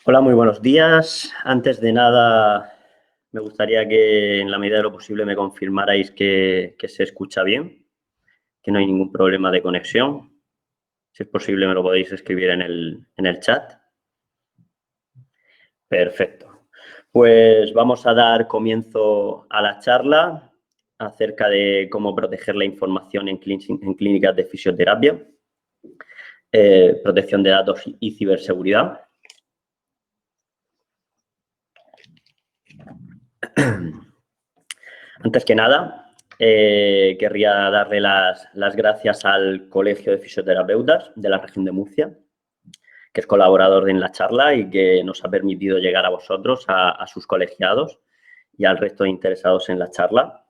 Hola, muy buenos días. Antes de nada, me gustaría que en la medida de lo posible me confirmarais que se escucha bien, que no hay ningún problema de conexión. Si es posible, me lo podéis escribir en el chat. Perfecto. Pues vamos a dar comienzo a la charla acerca de cómo proteger la información en clínicas de fisioterapia, protección de datos y ciberseguridad. Antes que nada, querría darle las gracias al Colegio de Fisioterapeutas de la región de Murcia, que es colaborador en la charla y que nos ha permitido llegar a vosotros, a sus colegiados y al resto de interesados en la charla.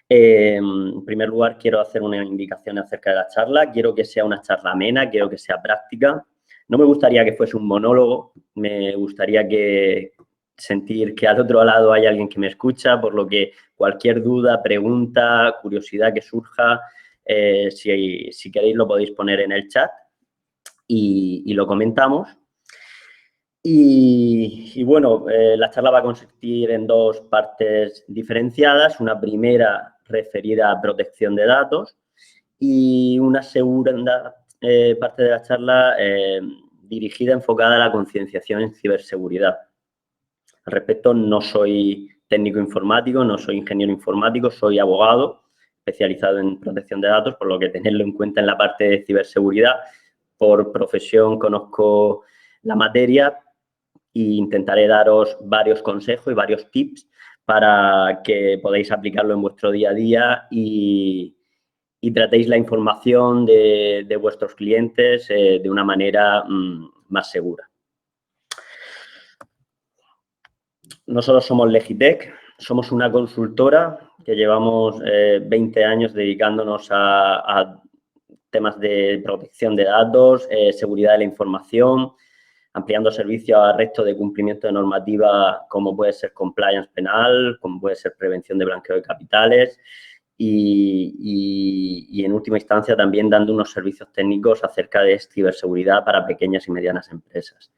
En primer lugar, quiero hacer una indicación acerca de la charla. Quiero que sea una charla amena, quiero que sea práctica. No me gustaría que fuese un monólogo, me gustaría sentir que al otro lado hay alguien que me escucha, por lo que cualquier duda, pregunta, curiosidad que surja, si queréis lo podéis poner en el chat y lo comentamos. Y bueno, la charla va a consistir en dos partes diferenciadas. Una primera referida a protección de datos y una segunda parte de la charla dirigida, enfocada a la concienciación en ciberseguridad. Al respecto, no soy técnico informático, no soy ingeniero informático, soy abogado especializado en protección de datos, por lo que tenerlo en cuenta en la parte de ciberseguridad. Por profesión conozco la materia e intentaré daros varios consejos y varios tips para que podáis aplicarlo en vuestro día a día y tratéis la información de vuestros clientes de una manera más segura. Nosotros somos Legitech, somos una consultora que llevamos 20 años dedicándonos a temas de protección de datos, seguridad de la información, ampliando servicios al resto de cumplimiento de normativa como puede ser compliance penal, como puede ser prevención de blanqueo de capitales y en última instancia también dando unos servicios técnicos acerca de ciberseguridad para pequeñas y medianas empresas.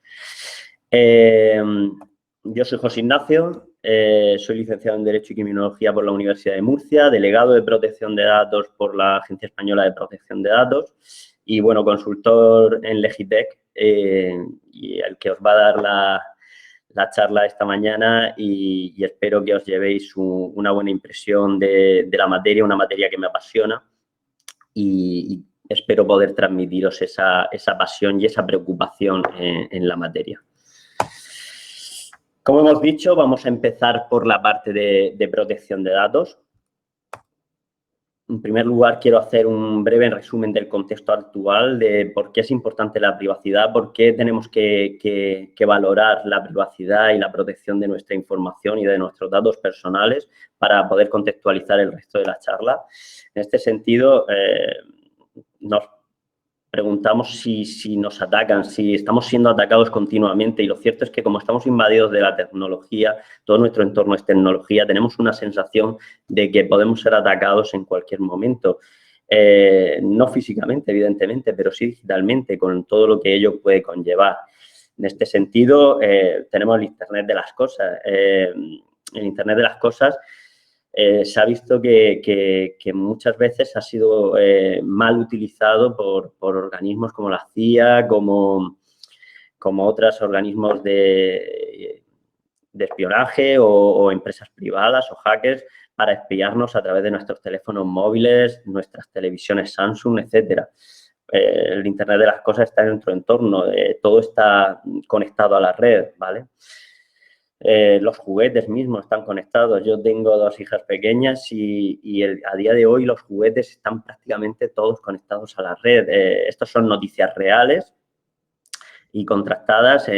Yo soy José Ignacio, soy licenciado en Derecho y Criminología por la Universidad de Murcia, delegado de protección de datos por la Agencia Española de Protección de Datos y, bueno, consultor en Legitech y el que os va a dar la charla esta mañana y espero que os llevéis una buena impresión de la materia, una materia que me apasiona y espero poder transmitiros esa pasión y esa preocupación en la materia. Como hemos dicho, vamos a empezar por la parte de protección de datos. En primer lugar, quiero hacer un breve resumen del contexto actual de por qué es importante la privacidad, por qué tenemos que valorar la privacidad y la protección de nuestra información y de nuestros datos personales para poder contextualizar el resto de la charla. En este sentido, nos preguntamos si nos atacan, si estamos siendo atacados continuamente y lo cierto es que como estamos invadidos de la tecnología, todo nuestro entorno es tecnología, tenemos una sensación de que podemos ser atacados en cualquier momento. No físicamente, evidentemente, pero sí digitalmente, con todo lo que ello puede conllevar. En este sentido, tenemos el Internet de las cosas. El Internet de las cosas se ha visto que muchas veces ha sido mal utilizado por organismos como la CIA, como otros organismos de espionaje o empresas privadas o hackers para espiarnos a través de nuestros teléfonos móviles, nuestras televisiones Samsung, etcétera. El Internet de las cosas está en nuestro entorno, todo está conectado a la red, ¿vale? Los juguetes mismos están conectados. Yo tengo dos hijas pequeñas y a día de hoy los juguetes están prácticamente todos conectados a la red. Estas son noticias reales y contrastadas.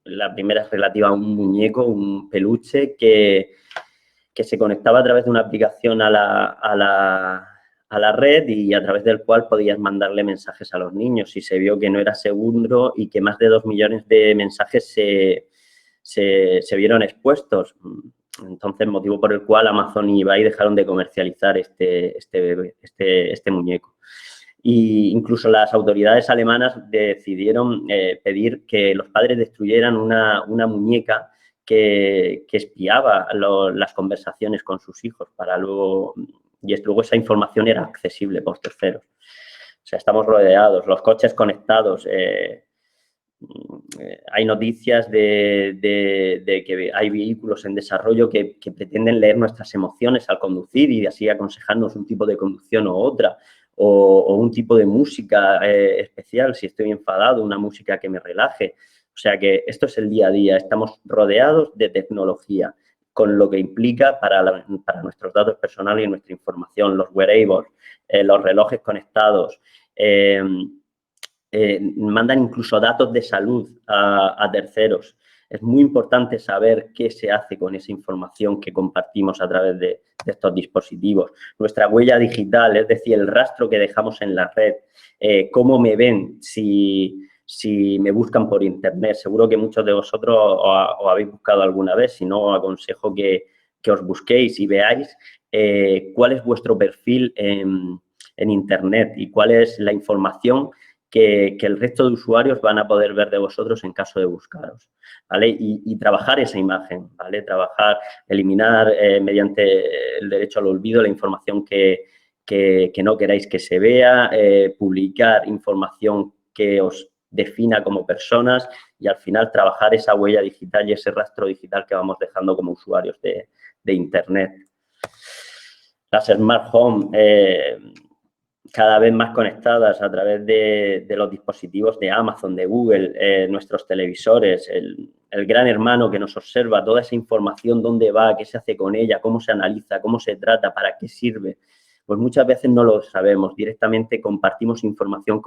La primera es relativa a un muñeco, un peluche que se conectaba a través de una aplicación a la red y a través del cual podías mandarle mensajes a los niños y se vio que no era seguro y que más de 2 millones de mensajes se vieron expuestos. Entonces, motivo por el cual Amazon y eBay dejaron de comercializar este muñeco. Y incluso las autoridades alemanas decidieron pedir que los padres destruyeran una muñeca que espiaba las conversaciones con sus hijos para luego esa información era accesible por terceros. O sea, estamos rodeados, los coches conectados, hay noticias de que hay vehículos en desarrollo que pretenden leer nuestras emociones al conducir y así aconsejarnos un tipo de conducción u otra, o un tipo de música especial, si estoy enfadado, una música que me relaje. O sea que esto es el día a día, estamos rodeados de tecnología, con lo que implica para nuestros datos personales y nuestra información, los wearables, los relojes conectados, mandan incluso datos de salud a terceros. Es muy importante saber qué se hace con esa información que compartimos a través de estos dispositivos. Nuestra huella digital, es decir, el rastro que dejamos en la red, cómo me ven si me buscan por internet. Seguro que muchos de vosotros os habéis buscado alguna vez, si no, os aconsejo que os busquéis y veáis cuál es vuestro perfil en internet y cuál es la información que el resto de usuarios van a poder ver de vosotros en caso de buscaros, ¿vale? Y trabajar esa imagen, ¿vale? Trabajar, eliminar mediante el derecho al olvido la información que no queráis que se vea, publicar información que os defina como personas y al final trabajar esa huella digital y ese rastro digital que vamos dejando como usuarios de Internet. Las Smart Home, cada vez más conectadas a través de los dispositivos de Amazon, de Google, nuestros televisores, el gran hermano que nos observa, toda esa información, dónde va, qué se hace con ella, cómo se analiza, cómo se trata, para qué sirve. Pues muchas veces no lo sabemos, directamente compartimos información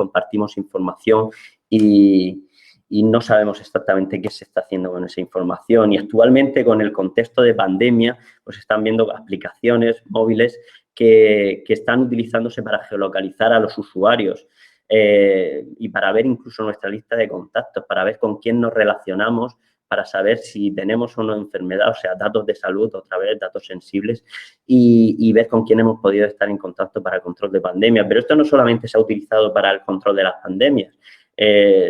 y no sabemos exactamente qué se está haciendo con esa información. Y actualmente, con el contexto de pandemia, pues están viendo aplicaciones móviles que están utilizándose para geolocalizar a los usuarios y para ver incluso nuestra lista de contactos, para ver con quién nos relacionamos, para saber si tenemos o no enfermedad, o sea, datos de salud, otra vez, datos sensibles, y ver con quién hemos podido estar en contacto para el control de pandemia. Pero esto no solamente se ha utilizado para el control de las pandemias.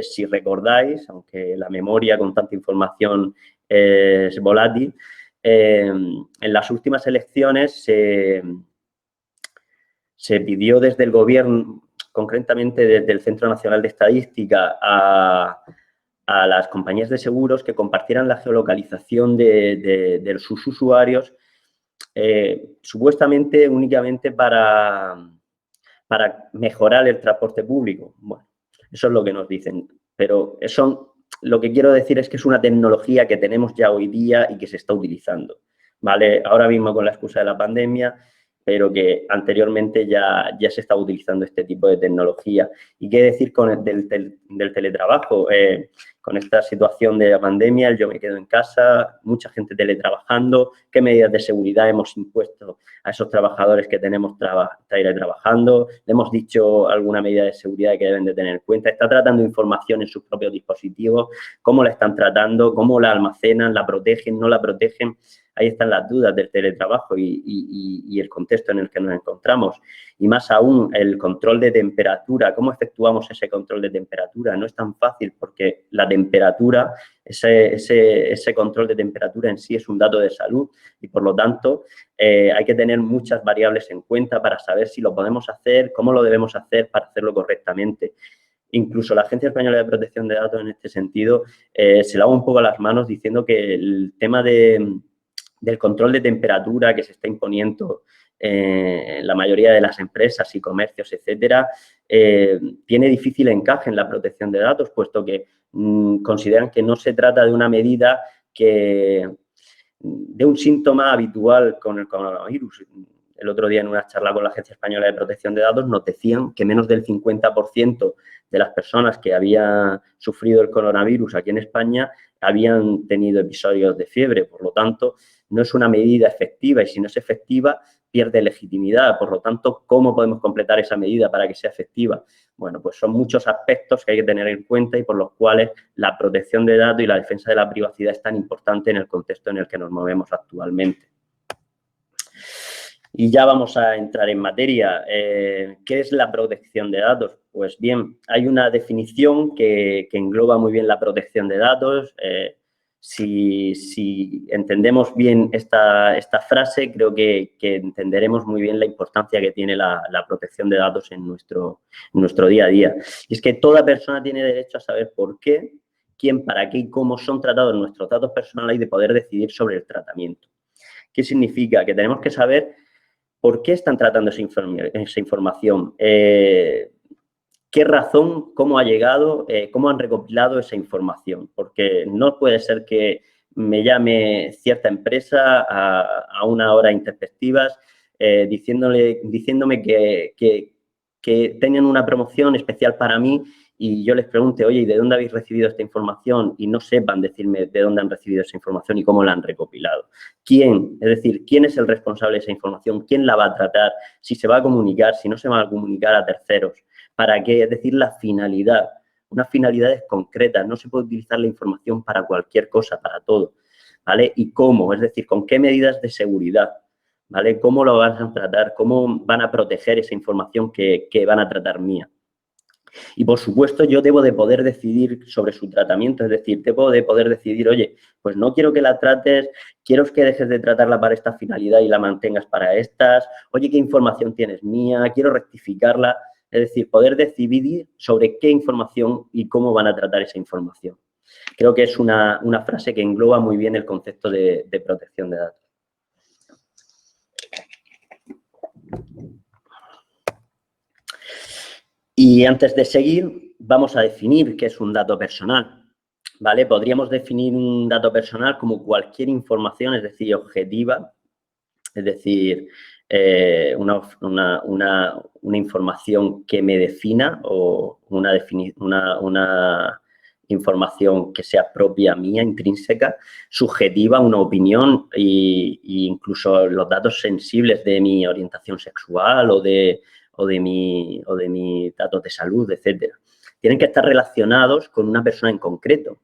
Si recordáis, aunque la memoria con tanta información es volátil, en las últimas elecciones se pidió desde el gobierno, concretamente desde el Centro Nacional de Estadística, a las compañías de seguros que compartieran la geolocalización de sus usuarios, supuestamente únicamente para mejorar el transporte público. Bueno, eso es lo que nos dicen, pero lo que quiero decir es que es una tecnología que tenemos ya hoy día y que se está utilizando, ¿vale? Ahora mismo con la excusa de la pandemia, pero que anteriormente ya se estaba utilizando este tipo de tecnología. ¿Y qué decir del teletrabajo? Con esta situación de la pandemia, el yo me quedo en casa, mucha gente teletrabajando, ¿qué medidas de seguridad hemos impuesto a esos trabajadores que tenemos teletrabajando? ¿Le hemos dicho alguna medida de seguridad que deben de tener en cuenta? ¿Está tratando información en sus propios dispositivos? ¿Cómo la están tratando? ¿Cómo la almacenan? ¿La protegen? ¿No la protegen? Ahí están las dudas del teletrabajo y el contexto en el que nos encontramos. Y más aún, el control de temperatura. ¿Cómo efectuamos ese control de temperatura? No es tan fácil porque la temperatura, ese control de temperatura en sí es un dato de salud y, por lo tanto, hay que tener muchas variables en cuenta para saber si lo podemos hacer, cómo lo debemos hacer para hacerlo correctamente. Incluso la Agencia Española de Protección de Datos, en este sentido, se lava un poco las manos diciendo que el tema del control de temperatura que se está imponiendo en la mayoría de las empresas y comercios, etcétera, tiene difícil encaje en la protección de datos, puesto que consideran que no se trata de una medida de un síntoma habitual con el coronavirus. El otro día, en una charla con la Agencia Española de Protección de Datos, nos decían que menos del 50% de las personas que habían sufrido el coronavirus aquí en España habían tenido episodios de fiebre. Por lo tanto, no es una medida efectiva y si no es efectiva, pierde legitimidad. Por lo tanto, ¿cómo podemos completar esa medida para que sea efectiva? Bueno, pues son muchos aspectos que hay que tener en cuenta y por los cuales la protección de datos y la defensa de la privacidad es tan importante en el contexto en el que nos movemos actualmente. Y ya vamos a entrar en materia. ¿Qué es la protección de datos? Pues bien, hay una definición que engloba muy bien la protección de datos. Si entendemos bien esta frase, creo que entenderemos muy bien la importancia que tiene la protección de datos en nuestro día a día. Y es que toda persona tiene derecho a saber por qué, quién, para qué y cómo son tratados nuestros datos personales y de poder decidir sobre el tratamiento. ¿Qué significa? Que tenemos que saber por qué están tratando esa información, qué razón, cómo ha llegado, cómo han recopilado esa información. Porque no puede ser que me llame cierta empresa a una hora introspectivas diciéndome que tengan una promoción especial para mí y yo les pregunte, oye, ¿y de dónde habéis recibido esta información? Y no sepan decirme de dónde han recibido esa información y cómo la han recopilado. ¿Quién? Es decir, ¿quién es el responsable de esa información? ¿Quién la va a tratar? Si se va a comunicar, si no se va a comunicar a terceros. ¿Para qué? Es decir, la finalidad. Unas finalidades concretas. No se puede utilizar la información para cualquier cosa, para todo. ¿Vale? ¿Y cómo? Es decir, ¿con qué medidas de seguridad? ¿Vale? ¿Cómo lo van a tratar? ¿Cómo van a proteger esa información que van a tratar mía? Y, por supuesto, yo debo de poder decidir sobre su tratamiento, es decir, debo de poder decidir, oye, pues no quiero que la trates, quiero que dejes de tratarla para esta finalidad y la mantengas para estas, oye, ¿qué información tienes mía? Quiero rectificarla, es decir, poder decidir sobre qué información y cómo van a tratar esa información. Creo que es una frase que engloba muy bien el concepto de protección de datos. Y antes de seguir, vamos a definir qué es un dato personal, ¿vale? Podríamos definir un dato personal como cualquier información, es decir, objetiva, es decir, una información que me defina o una información que sea propia mía, intrínseca, subjetiva, una opinión e incluso los datos sensibles de mi orientación sexual o de mis datos de salud, etcétera. Tienen que estar relacionados con una persona en concreto.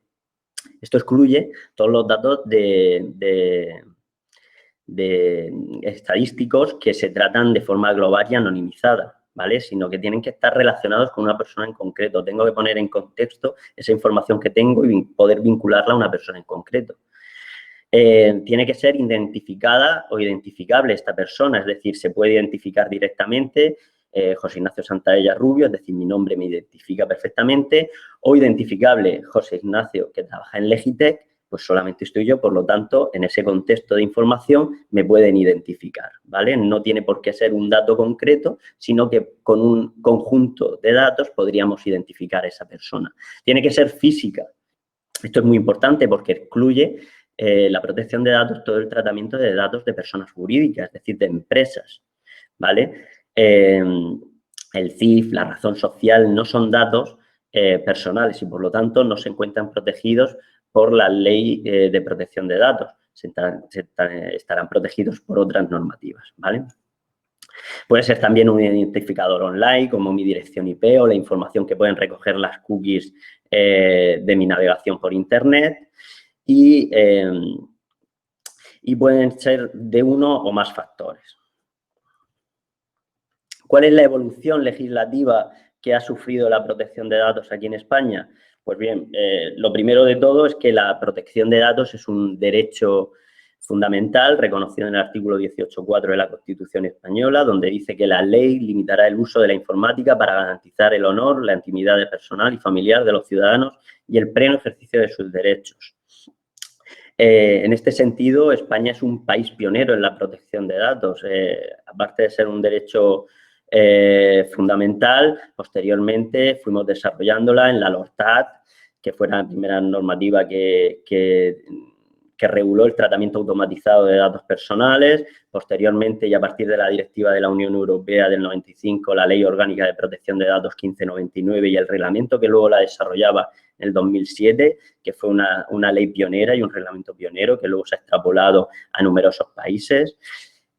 Esto excluye todos los datos de estadísticos que se tratan de forma global y anonimizada, ¿vale? Sino que tienen que estar relacionados con una persona en concreto. Tengo que poner en contexto esa información que tengo y poder vincularla a una persona en concreto. Tiene que ser identificada o identificable esta persona, es decir, se puede identificar directamente José Ignacio Santaella Rubio, es decir, mi nombre me identifica perfectamente, o identificable José Ignacio, que trabaja en Legitec, pues solamente estoy yo, por lo tanto, en ese contexto de información me pueden identificar, ¿vale? No tiene por qué ser un dato concreto, sino que con un conjunto de datos podríamos identificar a esa persona. Tiene que ser física. Esto es muy importante porque excluye la protección de datos, todo el tratamiento de datos de personas jurídicas, es decir, de empresas, ¿vale? El CIF, la razón social, no son datos personales y, por lo tanto, no se encuentran protegidos por la ley de protección de datos. Estarán protegidos por otras normativas, ¿vale? Puede ser también un identificador online, como mi dirección IP o la información que pueden recoger las cookies de mi navegación por Internet y pueden ser de uno o más factores. ¿Cuál es la evolución legislativa que ha sufrido la protección de datos aquí en España? Pues bien, lo primero de todo es que la protección de datos es un derecho fundamental reconocido en el artículo 18.4 de la Constitución española, donde dice que la ley limitará el uso de la informática para garantizar el honor, la intimidad personal y familiar de los ciudadanos y el pleno ejercicio de sus derechos. En este sentido, España es un país pionero en la protección de datos. Aparte de ser un derecho fundamental, posteriormente fuimos desarrollándola en la LORTAT, que fue la primera normativa que reguló el tratamiento automatizado de datos personales. Posteriormente, y a partir de la directiva de la Unión Europea del 95, la Ley Orgánica de Protección de Datos 1599 y el reglamento que luego la desarrollaba en el 2007, que fue una ley pionera y un reglamento pionero que luego se ha extrapolado a numerosos países.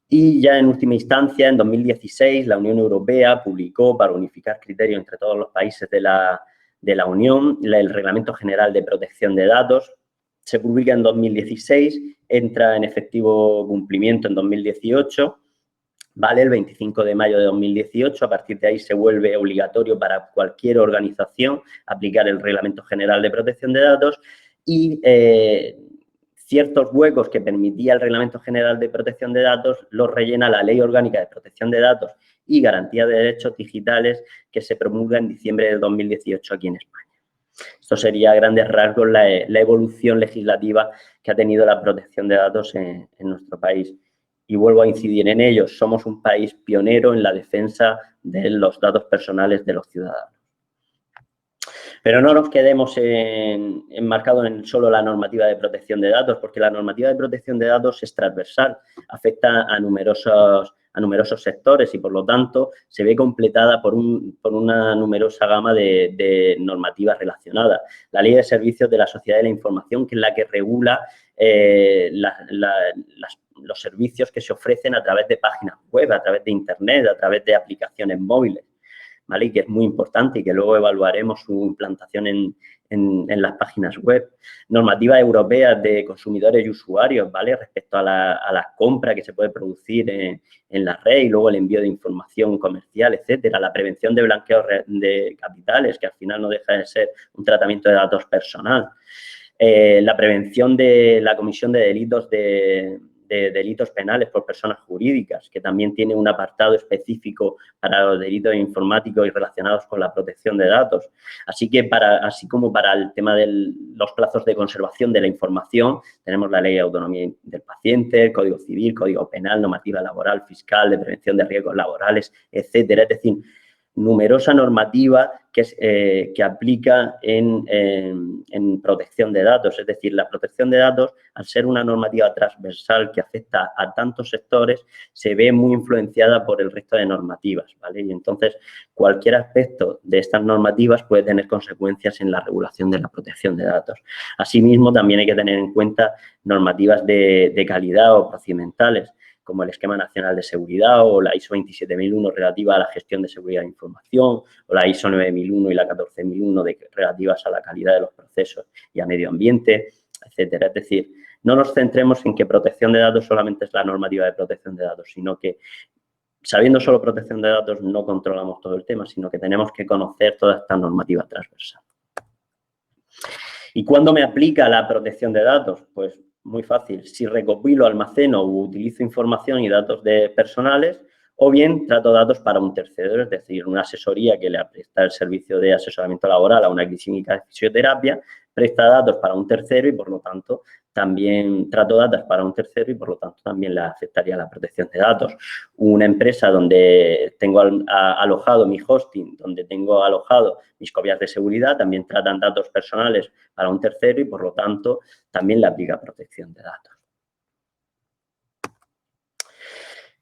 Y ya en última instancia, en 2016, la Unión Europea publicó, para unificar criterios entre todos los países de la Unión, el Reglamento General de Protección de Datos. Se publica en 2016, entra en efectivo cumplimiento en 2018 ¿vale? El 25 de mayo de 2018, a partir de ahí se vuelve obligatorio para cualquier organización aplicar el Reglamento General de Protección de Datos y ciertos huecos que permitía el Reglamento General de Protección de Datos los rellena la Ley Orgánica de Protección de Datos y Garantía de Derechos Digitales que se promulga en diciembre de 2018 aquí en España. Esto sería a grandes rasgos la evolución legislativa que ha tenido la protección de datos en nuestro país. Y vuelvo a incidir en ello, somos un país pionero en la defensa de los datos personales de los ciudadanos. Pero no nos quedemos enmarcados en solo la normativa de protección de datos, porque la normativa de protección de datos es transversal, afecta a numerosos sectores y, por lo tanto, se ve completada por una numerosa gama de normativas relacionadas. La Ley de Servicios de la Sociedad de la Información, que es la que regula los servicios que se ofrecen a través de páginas web, a través de Internet, a través de aplicaciones móviles, ¿vale? Y que es muy importante y que luego evaluaremos su implantación en las páginas web. Normativas europeas de consumidores y usuarios, ¿vale? Respecto a la compra que se puede producir en la red y luego el envío de información comercial, etcétera. La prevención de blanqueo de capitales, que al final no deja de ser un tratamiento de datos personal. La prevención de la comisión de delitos penales por personas jurídicas, que también tiene un apartado específico para los delitos informáticos y relacionados con la protección de datos. Así como para el tema de los plazos de conservación de la información, tenemos la Ley de Autonomía del Paciente, el Código Civil, Código Penal, normativa laboral, fiscal, de prevención de riesgos laborales, etcétera. Es decir, numerosa normativa que aplica en protección de datos. Es decir, la protección de datos, al ser una normativa transversal que afecta a tantos sectores, se ve muy influenciada por el resto de normativas, ¿vale? Y entonces, cualquier aspecto de estas normativas puede tener consecuencias en la regulación de la protección de datos. Asimismo, también hay que tener en cuenta normativas de calidad o procedimentales, como el Esquema Nacional de Seguridad o la ISO 27001 relativa a la gestión de seguridad de información o la ISO 9001 y la 14001 relativas a la calidad de los procesos y a medio ambiente, etcétera. Es decir, no nos centremos en que protección de datos solamente es la normativa de protección de datos, sino que sabiendo solo protección de datos no controlamos todo el tema, sino que tenemos que conocer toda esta normativa transversal. ¿Y cuándo me aplica la protección de datos? Pues muy fácil, si recopilo, almaceno u utilizo información y datos personales, o bien trato datos para un tercero, es decir, una asesoría que le presta el servicio de asesoramiento laboral a una clínica de fisioterapia, presta datos para un tercero y, por lo tanto, también trato datos para un tercero y, por lo tanto, también le afectaría la protección de datos. Una empresa donde tengo alojado mi hosting, donde tengo alojado mis copias de seguridad, también tratan datos personales para un tercero y, por lo tanto, también le aplica protección de datos.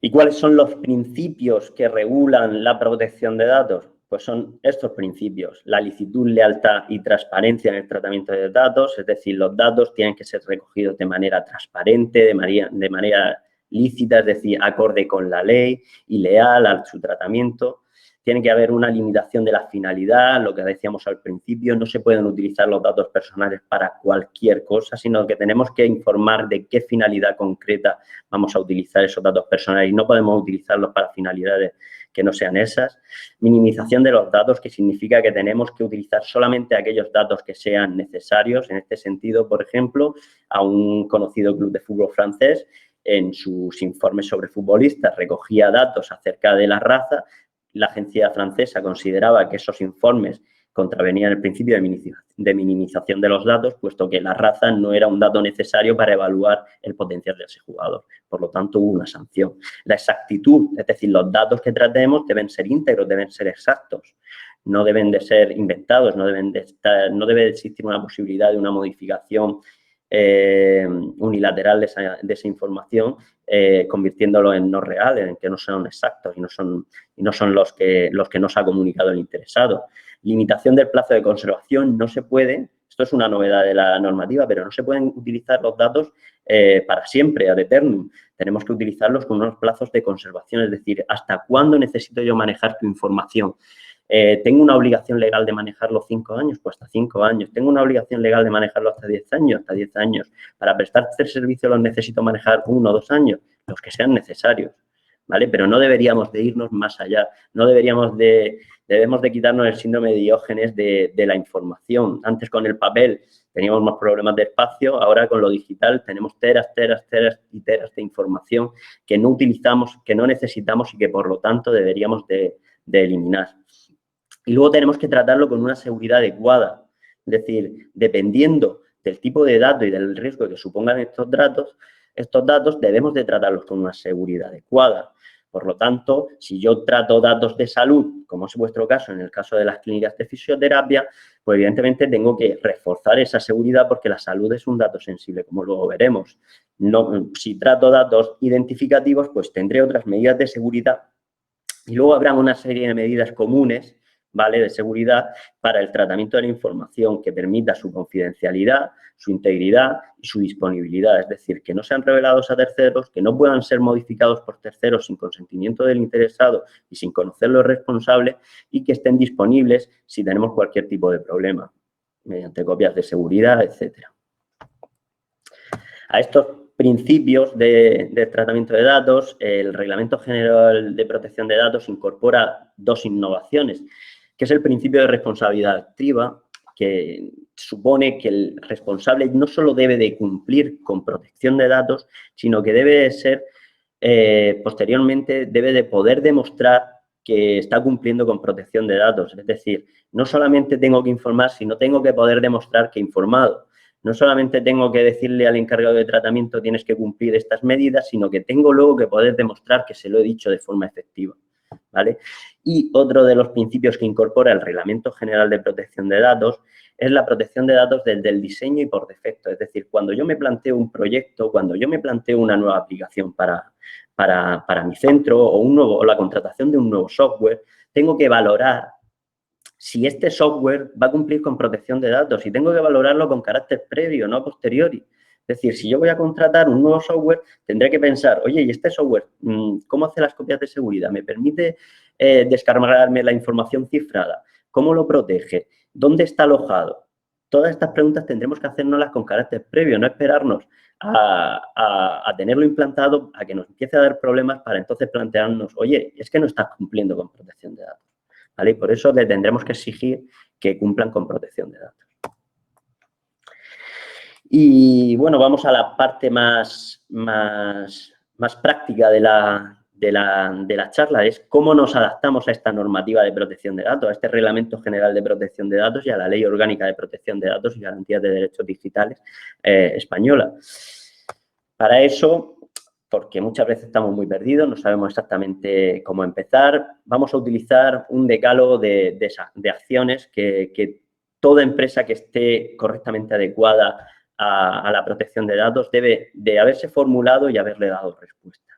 ¿Y cuáles son los principios que regulan la protección de datos? Pues son estos principios: la licitud, lealtad y transparencia en el tratamiento de datos, es decir, los datos tienen que ser recogidos de manera transparente, de manera lícita, es decir, acorde con la ley y leal a su tratamiento. Tiene que haber una limitación de la finalidad, lo que decíamos al principio, no se pueden utilizar los datos personales para cualquier cosa, sino que tenemos que informar de qué finalidad concreta vamos a utilizar esos datos personales y no podemos utilizarlos para finalidades que no sean esas. Minimización de los datos, que significa que tenemos que utilizar solamente aquellos datos que sean necesarios. En este sentido, por ejemplo, a un conocido club de fútbol francés, en sus informes sobre futbolistas, recogía datos acerca de la raza. La agencia francesa consideraba que esos informes contravenían el principio de minimización de los datos, puesto que la raza no era un dato necesario para evaluar el potencial de ese jugador. Por lo tanto, hubo una sanción. La exactitud, es decir, los datos que tratemos deben ser íntegros, deben ser exactos. No deben de ser inventados, no debe existir una posibilidad de una modificación unilateral de esa información, convirtiéndolo en no reales, en que no son exactos y no son los que nos ha comunicado el interesado. Limitación del plazo de conservación, no se puede, esto es una novedad de la normativa, pero no se pueden utilizar los datos para siempre, ad eternum. Tenemos que utilizarlos con unos plazos de conservación, es decir, ¿hasta cuándo necesito yo manejar tu información? ¿Tengo una obligación legal de manejarlo 5 años? Pues hasta 5 años. ¿Tengo una obligación legal de manejarlo hasta 10 años? Hasta 10 años. Para prestar este servicio los necesito manejar 1 o 2 años, los que sean necesarios, ¿vale? Pero no deberíamos de irnos más allá, debemos de quitarnos el síndrome de Diógenes de la información. Antes con el papel teníamos más problemas de espacio, ahora con lo digital tenemos teras y teras de información que no utilizamos, que no necesitamos y que por lo tanto deberíamos de eliminar. Y luego tenemos que tratarlo con una seguridad adecuada, es decir, dependiendo del tipo de dato y del riesgo que supongan estos datos debemos de tratarlos con una seguridad adecuada. Por lo tanto, si yo trato datos de salud, como es vuestro caso, en el caso de las clínicas de fisioterapia, pues evidentemente tengo que reforzar esa seguridad porque la salud es un dato sensible, como luego veremos. No, si trato datos identificativos, pues tendré otras medidas de seguridad y luego habrá una serie de medidas comunes, ¿vale?, de seguridad para el tratamiento de la información que permita su confidencialidad, su integridad y su disponibilidad. Es decir, que no sean revelados a terceros, que no puedan ser modificados por terceros sin consentimiento del interesado y sin conocer los responsables y que estén disponibles si tenemos cualquier tipo de problema, mediante copias de seguridad, etcétera. A estos principios de tratamiento de datos, el Reglamento General de Protección de Datos incorpora dos innovaciones, que es el principio de responsabilidad activa, que supone que el responsable no solo debe de cumplir con protección de datos, sino que debe ser, posteriormente, debe de poder demostrar que está cumpliendo con protección de datos. Es decir, no solamente tengo que informar, sino tengo que poder demostrar que he informado. No solamente tengo que decirle al encargado de tratamiento tienes que cumplir estas medidas, sino que tengo luego que poder demostrar que se lo he dicho de forma efectiva, ¿vale? Y otro de los principios que incorpora el Reglamento General de Protección de Datos es la protección de datos desde el diseño y por defecto. Es decir, cuando yo me planteo un proyecto, cuando yo me planteo una nueva aplicación para mi centro o la contratación de un nuevo software, tengo que valorar si este software va a cumplir con protección de datos y tengo que valorarlo con carácter previo, no a posteriori. Es decir, si yo voy a contratar un nuevo software, tendré que pensar, oye, ¿y este software cómo hace las copias de seguridad? ¿Me permite descargarme la información cifrada? ¿Cómo lo protege? ¿Dónde está alojado? Todas estas preguntas tendremos que hacérnoslas con carácter previo, no esperarnos a tenerlo implantado, a que nos empiece a dar problemas para entonces plantearnos, oye, es que no estás cumpliendo con protección de datos. ¿Vale? Y por eso le tendremos que exigir que cumplan con protección de datos. Y, bueno, vamos a la parte más práctica de la charla, es cómo nos adaptamos a esta normativa de protección de datos, a este Reglamento General de Protección de Datos y a la Ley Orgánica de Protección de Datos y Garantías de Derechos Digitales española. Para eso, porque muchas veces estamos muy perdidos, no sabemos exactamente cómo empezar, vamos a utilizar un decálogo de acciones que toda empresa que esté correctamente adecuada a la protección de datos debe de haberse formulado y haberle dado respuesta.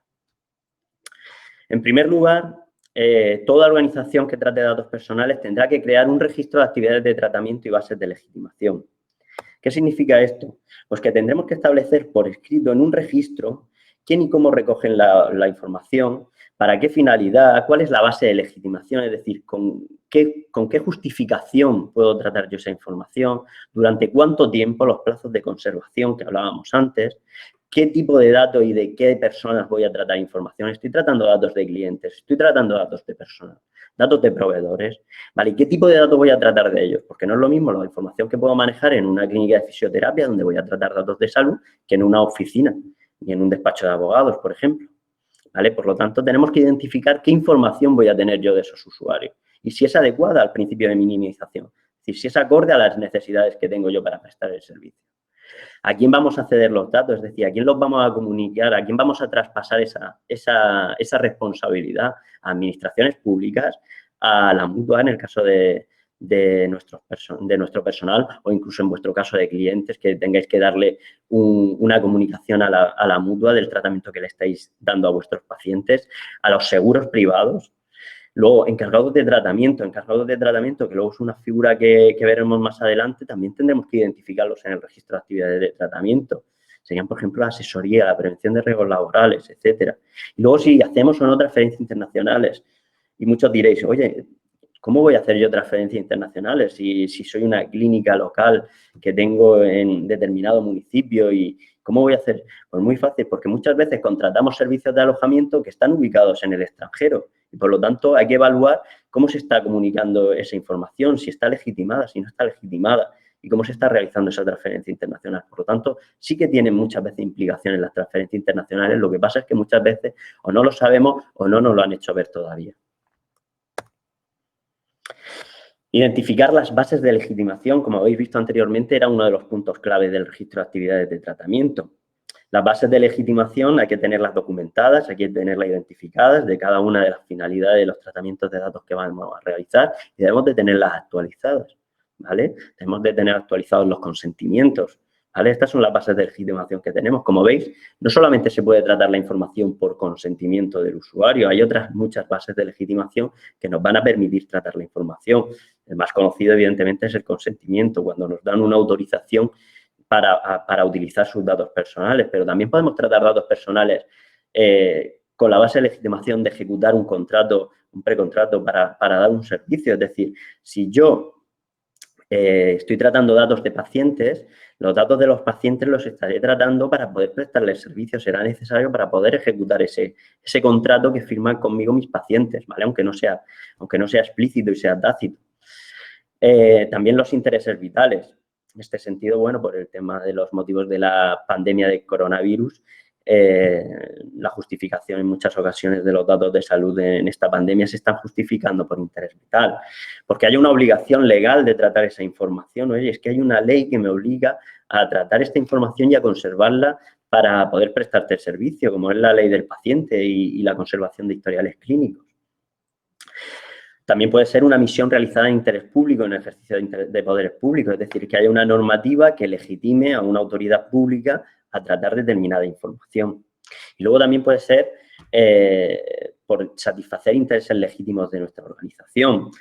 En primer lugar, toda organización que trate de datos personales tendrá que crear un registro de actividades de tratamiento y bases de legitimación. ¿Qué significa esto? Pues que tendremos que establecer por escrito en un registro quién y cómo recogen la información, para qué finalidad, cuál es la base de legitimación, es decir, con qué justificación puedo tratar yo esa información, durante cuánto tiempo, los plazos de conservación que hablábamos antes, qué tipo de datos y de qué personas voy a tratar información. Estoy tratando datos de clientes, estoy tratando datos de personas, datos de proveedores, ¿vale? ¿Y qué tipo de datos voy a tratar de ellos? Porque no es lo mismo la información que puedo manejar en una clínica de fisioterapia, donde voy a tratar datos de salud, que en una oficina y en un despacho de abogados, por ejemplo, ¿vale? Por lo tanto, tenemos que identificar qué información voy a tener yo de esos usuarios y si es adecuada al principio de minimización, es decir, si es acorde a las necesidades que tengo yo para prestar el servicio. ¿A quién vamos a ceder los datos? Es decir, ¿a quién los vamos a comunicar? ¿A quién vamos a traspasar esa responsabilidad? ¿A administraciones públicas? ¿A la mutua en el caso de nuestro personal o incluso en vuestro caso de clientes que tengáis que darle una comunicación a la mutua del tratamiento que le estáis dando a vuestros pacientes? ¿A los seguros privados? Luego, encargados de tratamiento, que luego es una figura que veremos más adelante, también tendremos que identificarlos en el registro de actividades de tratamiento. Serían, por ejemplo, la asesoría, la prevención de riesgos laborales, etcétera. Y luego, si hacemos o no transferencias internacionales, y muchos diréis, oye, ¿Cómo voy a hacer yo transferencias internacionales si soy una clínica local que tengo en determinado municipio? ¿Y cómo voy a hacer? Pues muy fácil, porque muchas veces contratamos servicios de alojamiento que están ubicados en el extranjero y, por lo tanto, hay que evaluar cómo se está comunicando esa información, si está legitimada, si no está legitimada y cómo se está realizando esa transferencia internacional. Por lo tanto, sí que tienen muchas veces implicaciones las transferencias internacionales. Lo que pasa es que muchas veces o no lo sabemos o no nos lo han hecho ver todavía. Identificar las bases de legitimación, como habéis visto anteriormente, era uno de los puntos clave del registro de actividades de tratamiento. Las bases de legitimación hay que tenerlas documentadas, hay que tenerlas identificadas de cada una de las finalidades de los tratamientos de datos que vamos a realizar y debemos de tenerlas actualizadas, ¿vale? Debemos de tener actualizados los consentimientos, ¿vale? Estas son las bases de legitimación que tenemos. Como veis, no solamente se puede tratar la información por consentimiento del usuario, hay otras muchas bases de legitimación que nos van a permitir tratar la información. El más conocido, evidentemente, es el consentimiento, cuando nos dan una autorización para utilizar sus datos personales, pero también podemos tratar datos personales con la base de legitimación de ejecutar un contrato, un precontrato para dar un servicio. Es decir, si yo estoy tratando datos de pacientes, los datos de los pacientes los estaré tratando para poder prestarles servicios. Será necesario para poder ejecutar ese contrato que firman conmigo mis pacientes, ¿vale? Aunque no sea explícito y sea tácito. También los intereses vitales. En este sentido, bueno, por el tema de los motivos de la pandemia de coronavirus, la justificación en muchas ocasiones de los datos de salud en esta pandemia se están justificando por interés vital, porque hay una obligación legal de tratar esa información. Oye, es que hay una ley que me obliga a tratar esta información y a conservarla para poder prestarte el servicio, como es la ley del paciente y la conservación de historiales clínicos. También puede ser una misión realizada en interés público, en ejercicio de poderes públicos, es decir, que haya una normativa que legitime a una autoridad pública a tratar determinada información. Y luego también puede ser por satisfacer intereses legítimos de nuestra organización.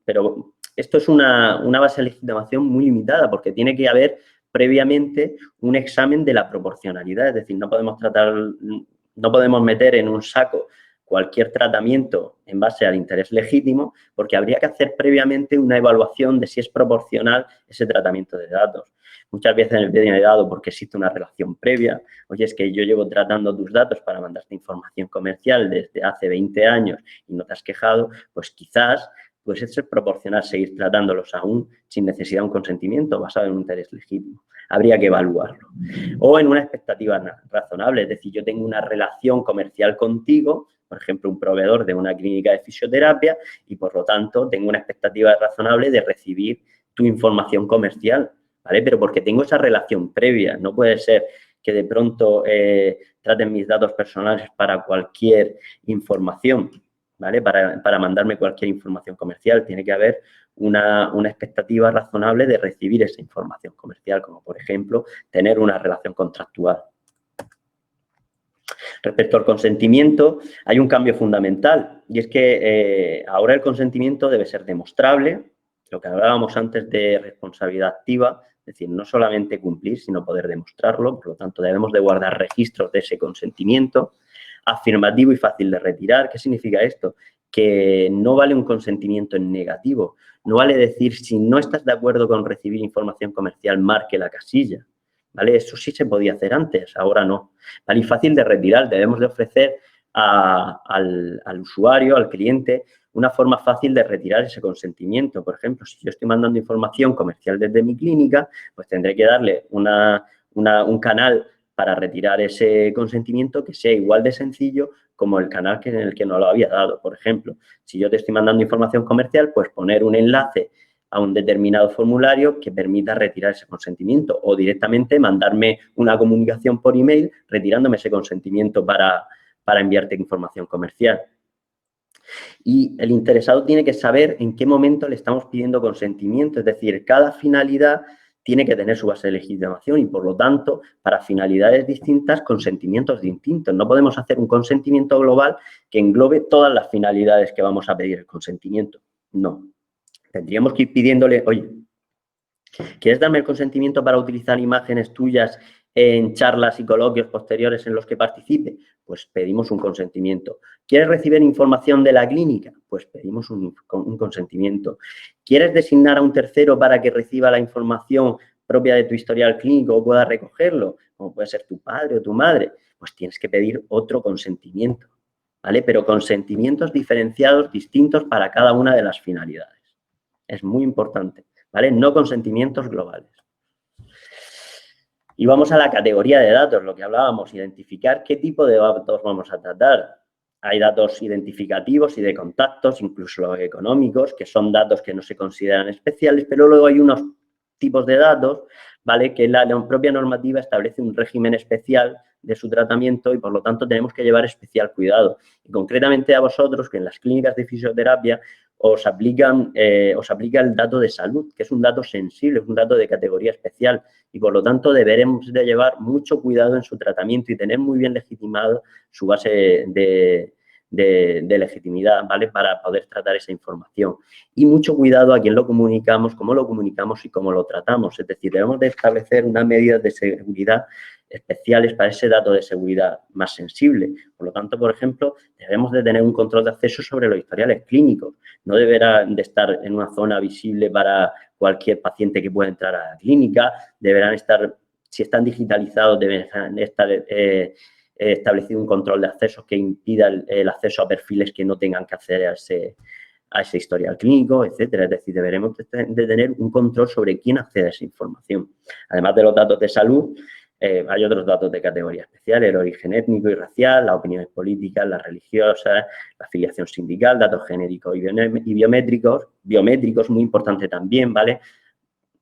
Pero esto es una base de legitimación muy limitada, porque tiene que haber previamente un examen de la proporcionalidad, es decir, no podemos meter en un saco cualquier tratamiento en base al interés legítimo, porque habría que hacer previamente una evaluación de si es proporcional ese tratamiento de datos. Muchas veces me viene dado porque existe una relación previa. Oye, es que yo llevo tratando tus datos para mandarte información comercial desde hace 20 años y no te has quejado, pues quizás puede ser proporcional seguir tratándolos aún sin necesidad de un consentimiento basado en un interés legítimo. Habría que evaluarlo. O en una expectativa razonable, es decir, yo tengo una relación comercial contigo, por ejemplo, un proveedor de una clínica de fisioterapia y, por lo tanto, tengo una expectativa razonable de recibir tu información comercial, ¿vale? Pero porque tengo esa relación previa. No puede ser que de pronto traten mis datos personales para cualquier información, ¿vale? Para mandarme cualquier información comercial. Tiene que haber una expectativa razonable de recibir esa información comercial, como, por ejemplo, tener una relación contractual. Respecto al consentimiento, hay un cambio fundamental y es que ahora el consentimiento debe ser demostrable, lo que hablábamos antes de responsabilidad activa, es decir, no solamente cumplir, sino poder demostrarlo. Por lo tanto, debemos de guardar registros de ese consentimiento. Afirmativo y fácil de retirar. ¿Qué significa esto? Que no vale un consentimiento en negativo. No vale decir, si no estás de acuerdo con recibir información comercial, marque la casilla. ¿Vale? Eso sí se podía hacer antes, ahora no. ¿Vale? Y fácil de retirar. Debemos de ofrecer al usuario, al cliente, una forma fácil de retirar ese consentimiento. Por ejemplo, si yo estoy mandando información comercial desde mi clínica, pues tendré que darle un canal para retirar ese consentimiento que sea igual de sencillo como el canal en el que no lo había dado. Por ejemplo, si yo te estoy mandando información comercial, pues poner un enlace a un determinado formulario que permita retirar ese consentimiento o directamente mandarme una comunicación por email retirándome ese consentimiento para enviarte información comercial. Y el interesado tiene que saber en qué momento le estamos pidiendo consentimiento, es decir, cada finalidad tiene que tener su base de legitimación y, por lo tanto, para finalidades distintas, consentimientos distintos. No podemos hacer un consentimiento global que englobe todas las finalidades que vamos a pedir el consentimiento. No. Tendríamos que ir pidiéndole, oye, ¿quieres darme el consentimiento para utilizar imágenes tuyas en charlas y coloquios posteriores en los que participe, pues pedimos un consentimiento. ¿Quieres recibir información de la clínica? Pues pedimos un consentimiento. ¿Quieres designar a un tercero para que reciba la información propia de tu historial clínico o pueda recogerlo? Como puede ser tu padre o tu madre, pues tienes que pedir otro consentimiento, ¿vale? Pero consentimientos diferenciados, distintos para cada una de las finalidades. Es muy importante, ¿vale? No consentimientos globales. Y vamos a la categoría de datos, lo que hablábamos, identificar qué tipo de datos vamos a tratar. Hay datos identificativos y de contactos, incluso los económicos, que son datos que no se consideran especiales, pero luego hay unos tipos de datos, ¿vale? Que la propia normativa establece un régimen especial de su tratamiento y, por lo tanto, tenemos que llevar especial cuidado. Y concretamente a vosotros, que en las clínicas de fisioterapia os aplica el dato de salud, que es un dato sensible, es un dato de categoría especial y, por lo tanto, deberemos de llevar mucho cuidado en su tratamiento y tener muy bien legitimado su base de legitimidad, ¿vale? Para poder tratar esa información. Y mucho cuidado a quién lo comunicamos, cómo lo comunicamos y cómo lo tratamos. Es decir, debemos de establecer unas medidas de seguridad especiales para ese dato de seguridad más sensible. Por lo tanto, por ejemplo, debemos de tener un control de acceso sobre los historiales clínicos. No deberán de estar en una zona visible para cualquier paciente que pueda entrar a la clínica. Deberán estar, si están digitalizados, deberán estar establecido un control de acceso que impida el acceso a perfiles que no tengan que acceder a ese historial clínico, etcétera. Es decir, deberemos de tener un control sobre quién accede a esa información. Además de los datos de salud, hay otros datos de categoría especial, el origen étnico y racial, las opiniones políticas, las religiosas, la afiliación sindical, datos genéricos y biométricos, muy importante también, ¿vale?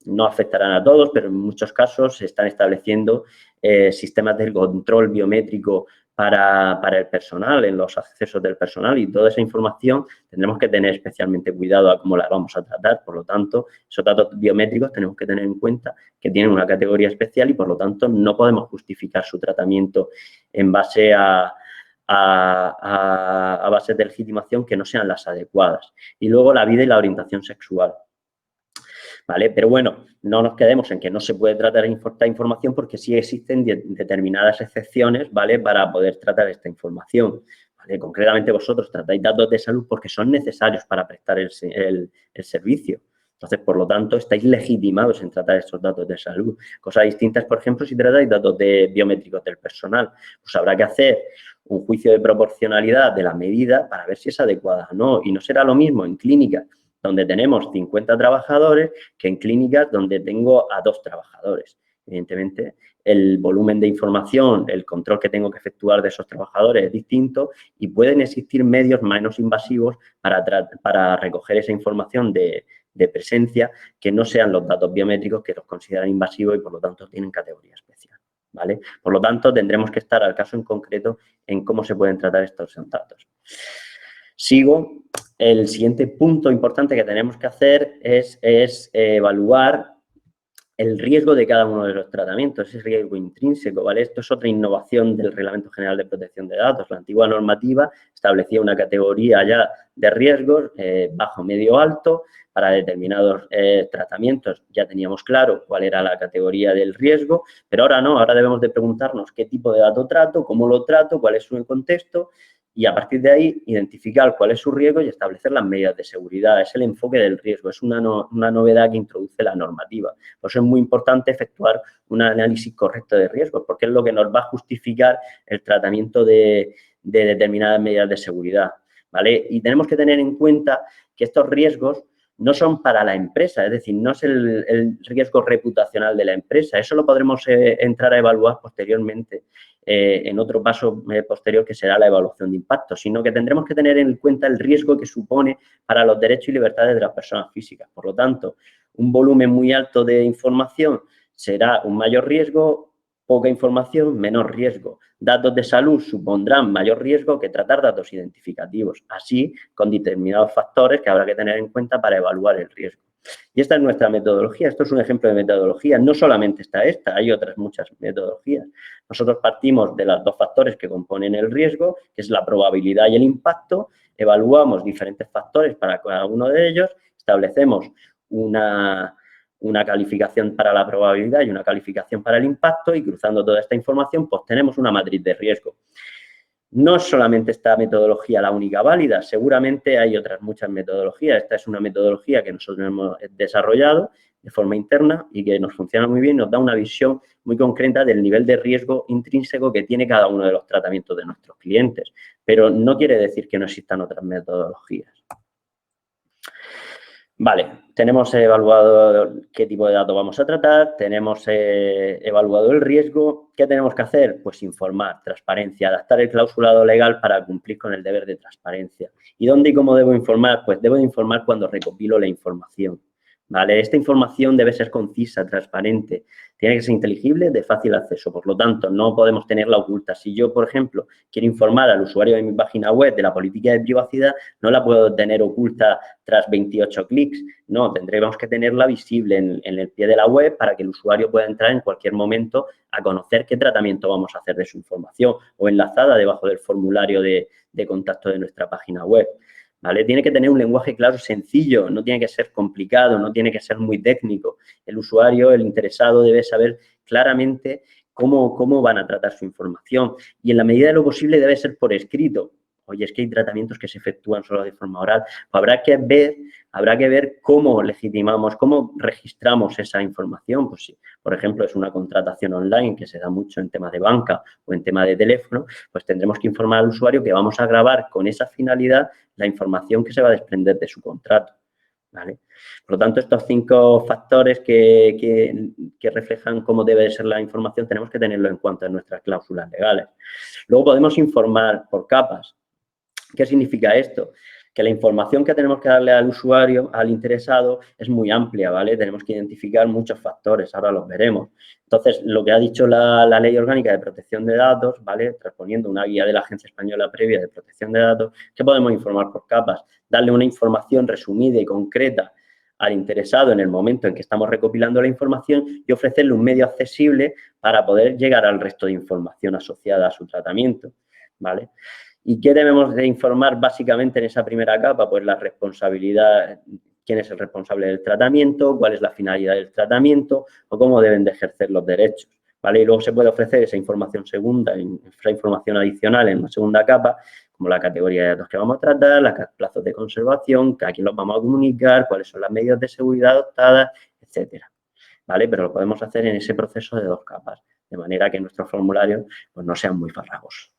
No afectarán a todos, pero en muchos casos se están estableciendo sistemas de control biométrico para el personal, en los accesos del personal, y toda esa información tendremos que tener especialmente cuidado a cómo la vamos a tratar. Por lo tanto, esos datos biométricos tenemos que tener en cuenta que tienen una categoría especial y, por lo tanto, no podemos justificar su tratamiento en base a bases de legitimación que no sean las adecuadas. Y luego la vida y la orientación sexual. ¿Vale? Pero bueno, no nos quedemos en que no se puede tratar esta información porque sí existen determinadas excepciones, ¿vale? Para poder tratar esta información, ¿vale? Concretamente vosotros tratáis datos de salud porque son necesarios para prestar el servicio. Entonces, por lo tanto, estáis legitimados en tratar estos datos de salud. Cosas distintas, por ejemplo, si tratáis datos biométricos del personal, pues habrá que hacer un juicio de proporcionalidad de la medida para ver si es adecuada o no. Y no será lo mismo en clínicas donde tenemos 50 trabajadores que en clínicas donde tengo a 2 trabajadores. Evidentemente, el volumen de información, el control que tengo que efectuar de esos trabajadores es distinto y pueden existir medios menos invasivos para recoger esa información de presencia que no sean los datos biométricos que los consideran invasivos y, por lo tanto, tienen categoría especial, ¿vale? Por lo tanto, tendremos que estar al caso en concreto en cómo se pueden tratar estos datos. Sigo. El siguiente punto importante que tenemos que hacer es evaluar el riesgo de cada uno de los tratamientos, ese riesgo intrínseco, ¿vale? Esto es otra innovación del Reglamento General de Protección de Datos. La antigua normativa establecía una categoría ya de riesgos, bajo, medio, alto. Para determinados tratamientos ya teníamos claro cuál era la categoría del riesgo, pero ahora no, ahora debemos de preguntarnos qué tipo de dato trato, cómo lo trato, cuál es su contexto, y a partir de ahí identificar cuál es su riesgo y establecer las medidas de seguridad. Es el enfoque del riesgo, es una novedad que introduce la normativa. Por eso es muy importante efectuar un análisis correcto de riesgos, porque es lo que nos va a justificar el tratamiento de determinadas medidas de seguridad, ¿vale? Y tenemos que tener en cuenta que estos riesgos no son para la empresa, es decir, no es el riesgo reputacional de la empresa. Eso lo podremos entrar a evaluar posteriormente en otro paso posterior que será la evaluación de impacto, sino que tendremos que tener en cuenta el riesgo que supone para los derechos y libertades de las personas físicas. Por lo tanto, un volumen muy alto de información será un mayor riesgo, poca información, menor riesgo. Datos de salud supondrán mayor riesgo que tratar datos identificativos, así con determinados factores que habrá que tener en cuenta para evaluar el riesgo. Y esta es nuestra metodología, esto es un ejemplo de metodología, no solamente está esta, hay otras muchas metodologías. Nosotros partimos de los 2 factores que componen el riesgo, que es la probabilidad y el impacto, evaluamos diferentes factores para cada uno de ellos, establecemos una una calificación para la probabilidad y una calificación para el impacto, y cruzando toda esta información, pues tenemos una matriz de riesgo. No es solamente esta metodología la única válida, seguramente hay otras muchas metodologías. Esta es una metodología que nosotros hemos desarrollado de forma interna y que nos funciona muy bien, nos da una visión muy concreta del nivel de riesgo intrínseco que tiene cada uno de los tratamientos de nuestros clientes, pero no quiere decir que no existan otras metodologías. Vale, tenemos evaluado qué tipo de datos vamos a tratar, tenemos evaluado el riesgo. ¿Qué tenemos que hacer? Pues informar, transparencia, adaptar el clausulado legal para cumplir con el deber de transparencia. ¿Y dónde y cómo debo informar? Pues debo informar cuando recopilo la información. ¿Vale? Esta información debe ser concisa, transparente, tiene que ser inteligible, de fácil acceso. Por lo tanto, no podemos tenerla oculta. Si yo, por ejemplo, quiero informar al usuario de mi página web de la política de privacidad, no la puedo tener oculta tras 28 clics. No, tendremos que tenerla visible en el pie de la web para que el usuario pueda entrar en cualquier momento a conocer qué tratamiento vamos a hacer de su información, o enlazada debajo del formulario de contacto de nuestra página web. ¿Vale? Tiene que tener un lenguaje claro, sencillo, no tiene que ser complicado, no tiene que ser muy técnico. El usuario, el interesado, debe saber claramente cómo van a tratar su información, y en la medida de lo posible debe ser por escrito. Oye, es que hay tratamientos que se efectúan solo de forma oral. Pues habrá que ver cómo legitimamos, cómo registramos esa información. Pues si, por ejemplo, es una contratación online que se da mucho en tema de banca o en tema de teléfono, pues tendremos que informar al usuario que vamos a grabar con esa finalidad la información que se va a desprender de su contrato. ¿Vale? Por lo tanto, estos 5 factores que reflejan cómo debe ser la información tenemos que tenerlo en cuenta en nuestras cláusulas legales. Luego podemos informar por capas. ¿Qué significa esto? Que la información que tenemos que darle al usuario, al interesado, es muy amplia, ¿vale? Tenemos que identificar muchos factores, ahora los veremos. Entonces, lo que ha dicho la Ley Orgánica de Protección de Datos, ¿vale? Transponiendo una guía de la Agencia Española previa de Protección de Datos, ¿qué podemos informar por capas? Darle una información resumida y concreta al interesado en el momento en que estamos recopilando la información y ofrecerle un medio accesible para poder llegar al resto de información asociada a su tratamiento, ¿vale? ¿Y qué debemos de informar básicamente en esa primera capa? Pues la responsabilidad, quién es el responsable del tratamiento, cuál es la finalidad del tratamiento o cómo deben de ejercer los derechos, ¿vale? Y luego se puede ofrecer esa información segunda, esa información adicional en una segunda capa, como la categoría de datos que vamos a tratar, los plazos de conservación, a quién los vamos a comunicar, cuáles son las medidas de seguridad adoptadas, etcétera, ¿vale? Pero lo podemos hacer en ese proceso de 2 capas, de manera que nuestros formularios pues, no sean muy farragosos.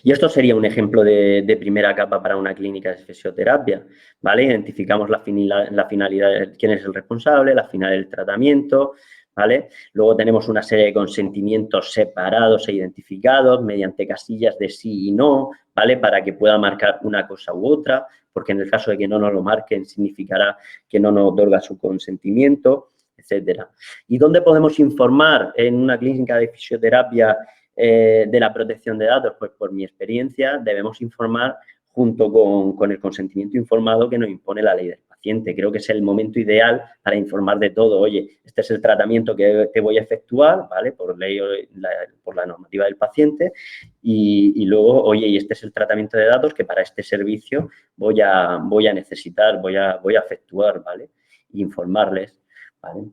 Y esto sería un ejemplo de primera capa para una clínica de fisioterapia, ¿vale? Identificamos la finalidad, quién es el responsable, la finalidad del tratamiento, ¿vale? Luego tenemos una serie de consentimientos separados e identificados mediante casillas de sí y no, ¿vale? Para que pueda marcar una cosa u otra, porque en el caso de que no nos lo marquen significará que no nos otorga su consentimiento, etcétera. ¿Y dónde podemos informar en una clínica de fisioterapia de la protección de datos? Pues por mi experiencia debemos informar junto con el consentimiento informado que nos impone la ley del paciente. Creo que es el momento ideal para informar de todo. Oye, este es el tratamiento que voy a efectuar, ¿vale? Por ley, por la normativa del paciente, y luego, oye, y este es el tratamiento de datos que para este servicio voy a necesitar, voy a efectuar, ¿vale? Informarles, ¿vale?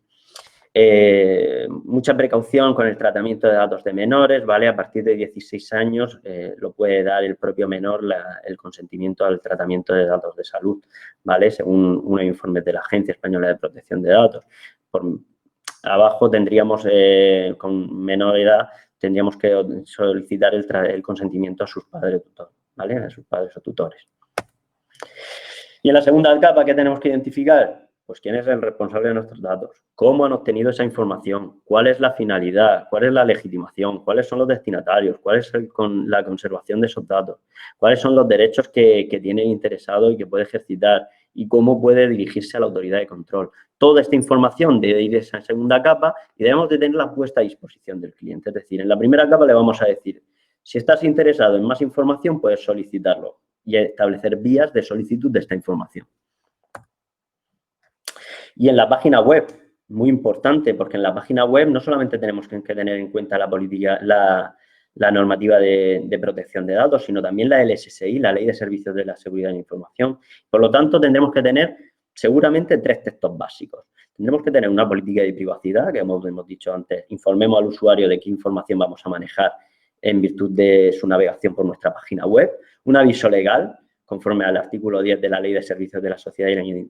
Mucha precaución con el tratamiento de datos de menores, ¿vale? A partir de 16 años lo puede dar el propio menor el consentimiento al tratamiento de datos de salud, ¿vale? Según unos informes de la Agencia Española de Protección de Datos. Por abajo tendríamos, con menor edad, tendríamos que solicitar el consentimiento a sus padres tutores, ¿vale? A sus padres o tutores. Y en la segunda capa, ¿qué tenemos que identificar? Pues quién es el responsable de nuestros datos, cómo han obtenido esa información, cuál es la finalidad, cuál es la legitimación, cuáles son los destinatarios, cuál es la conservación de esos datos, cuáles son los derechos que tiene el interesado y que puede ejercitar y cómo puede dirigirse a la autoridad de control. Toda esta información debe ir a esa segunda capa y debemos de tenerla puesta a disposición del cliente. Es decir, en la primera capa le vamos a decir, si estás interesado en más información, puedes solicitarlo y establecer vías de solicitud de esta información. Y en la página web, muy importante, porque en la página web no solamente tenemos que tener en cuenta la política, la normativa de protección de datos, sino también la LSSI, la Ley de Servicios de la Seguridad de la Información. Por lo tanto, tendremos que tener seguramente 3 textos básicos. Tendremos que tener una política de privacidad, que hemos dicho antes, informemos al usuario de qué información vamos a manejar en virtud de su navegación por nuestra página web, un aviso legal, conforme al artículo 10 de la Ley de Servicios de la Sociedad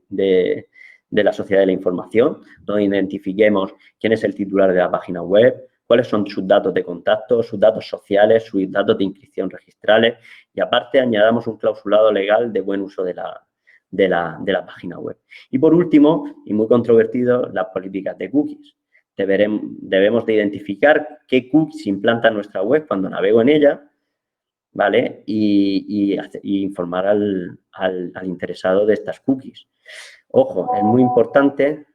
de la Sociedad de la Información, donde identifiquemos quién es el titular de la página web, cuáles son sus datos de contacto, sus datos sociales, sus datos de inscripción registrales y, aparte, añadamos un clausulado legal de buen uso de la página web. Y, por último, y muy controvertido, las políticas de cookies. Debemos de identificar qué cookies implanta en nuestra web cuando navego en ella, ¿vale? Y informar al interesado de estas cookies. Ojo, es muy importante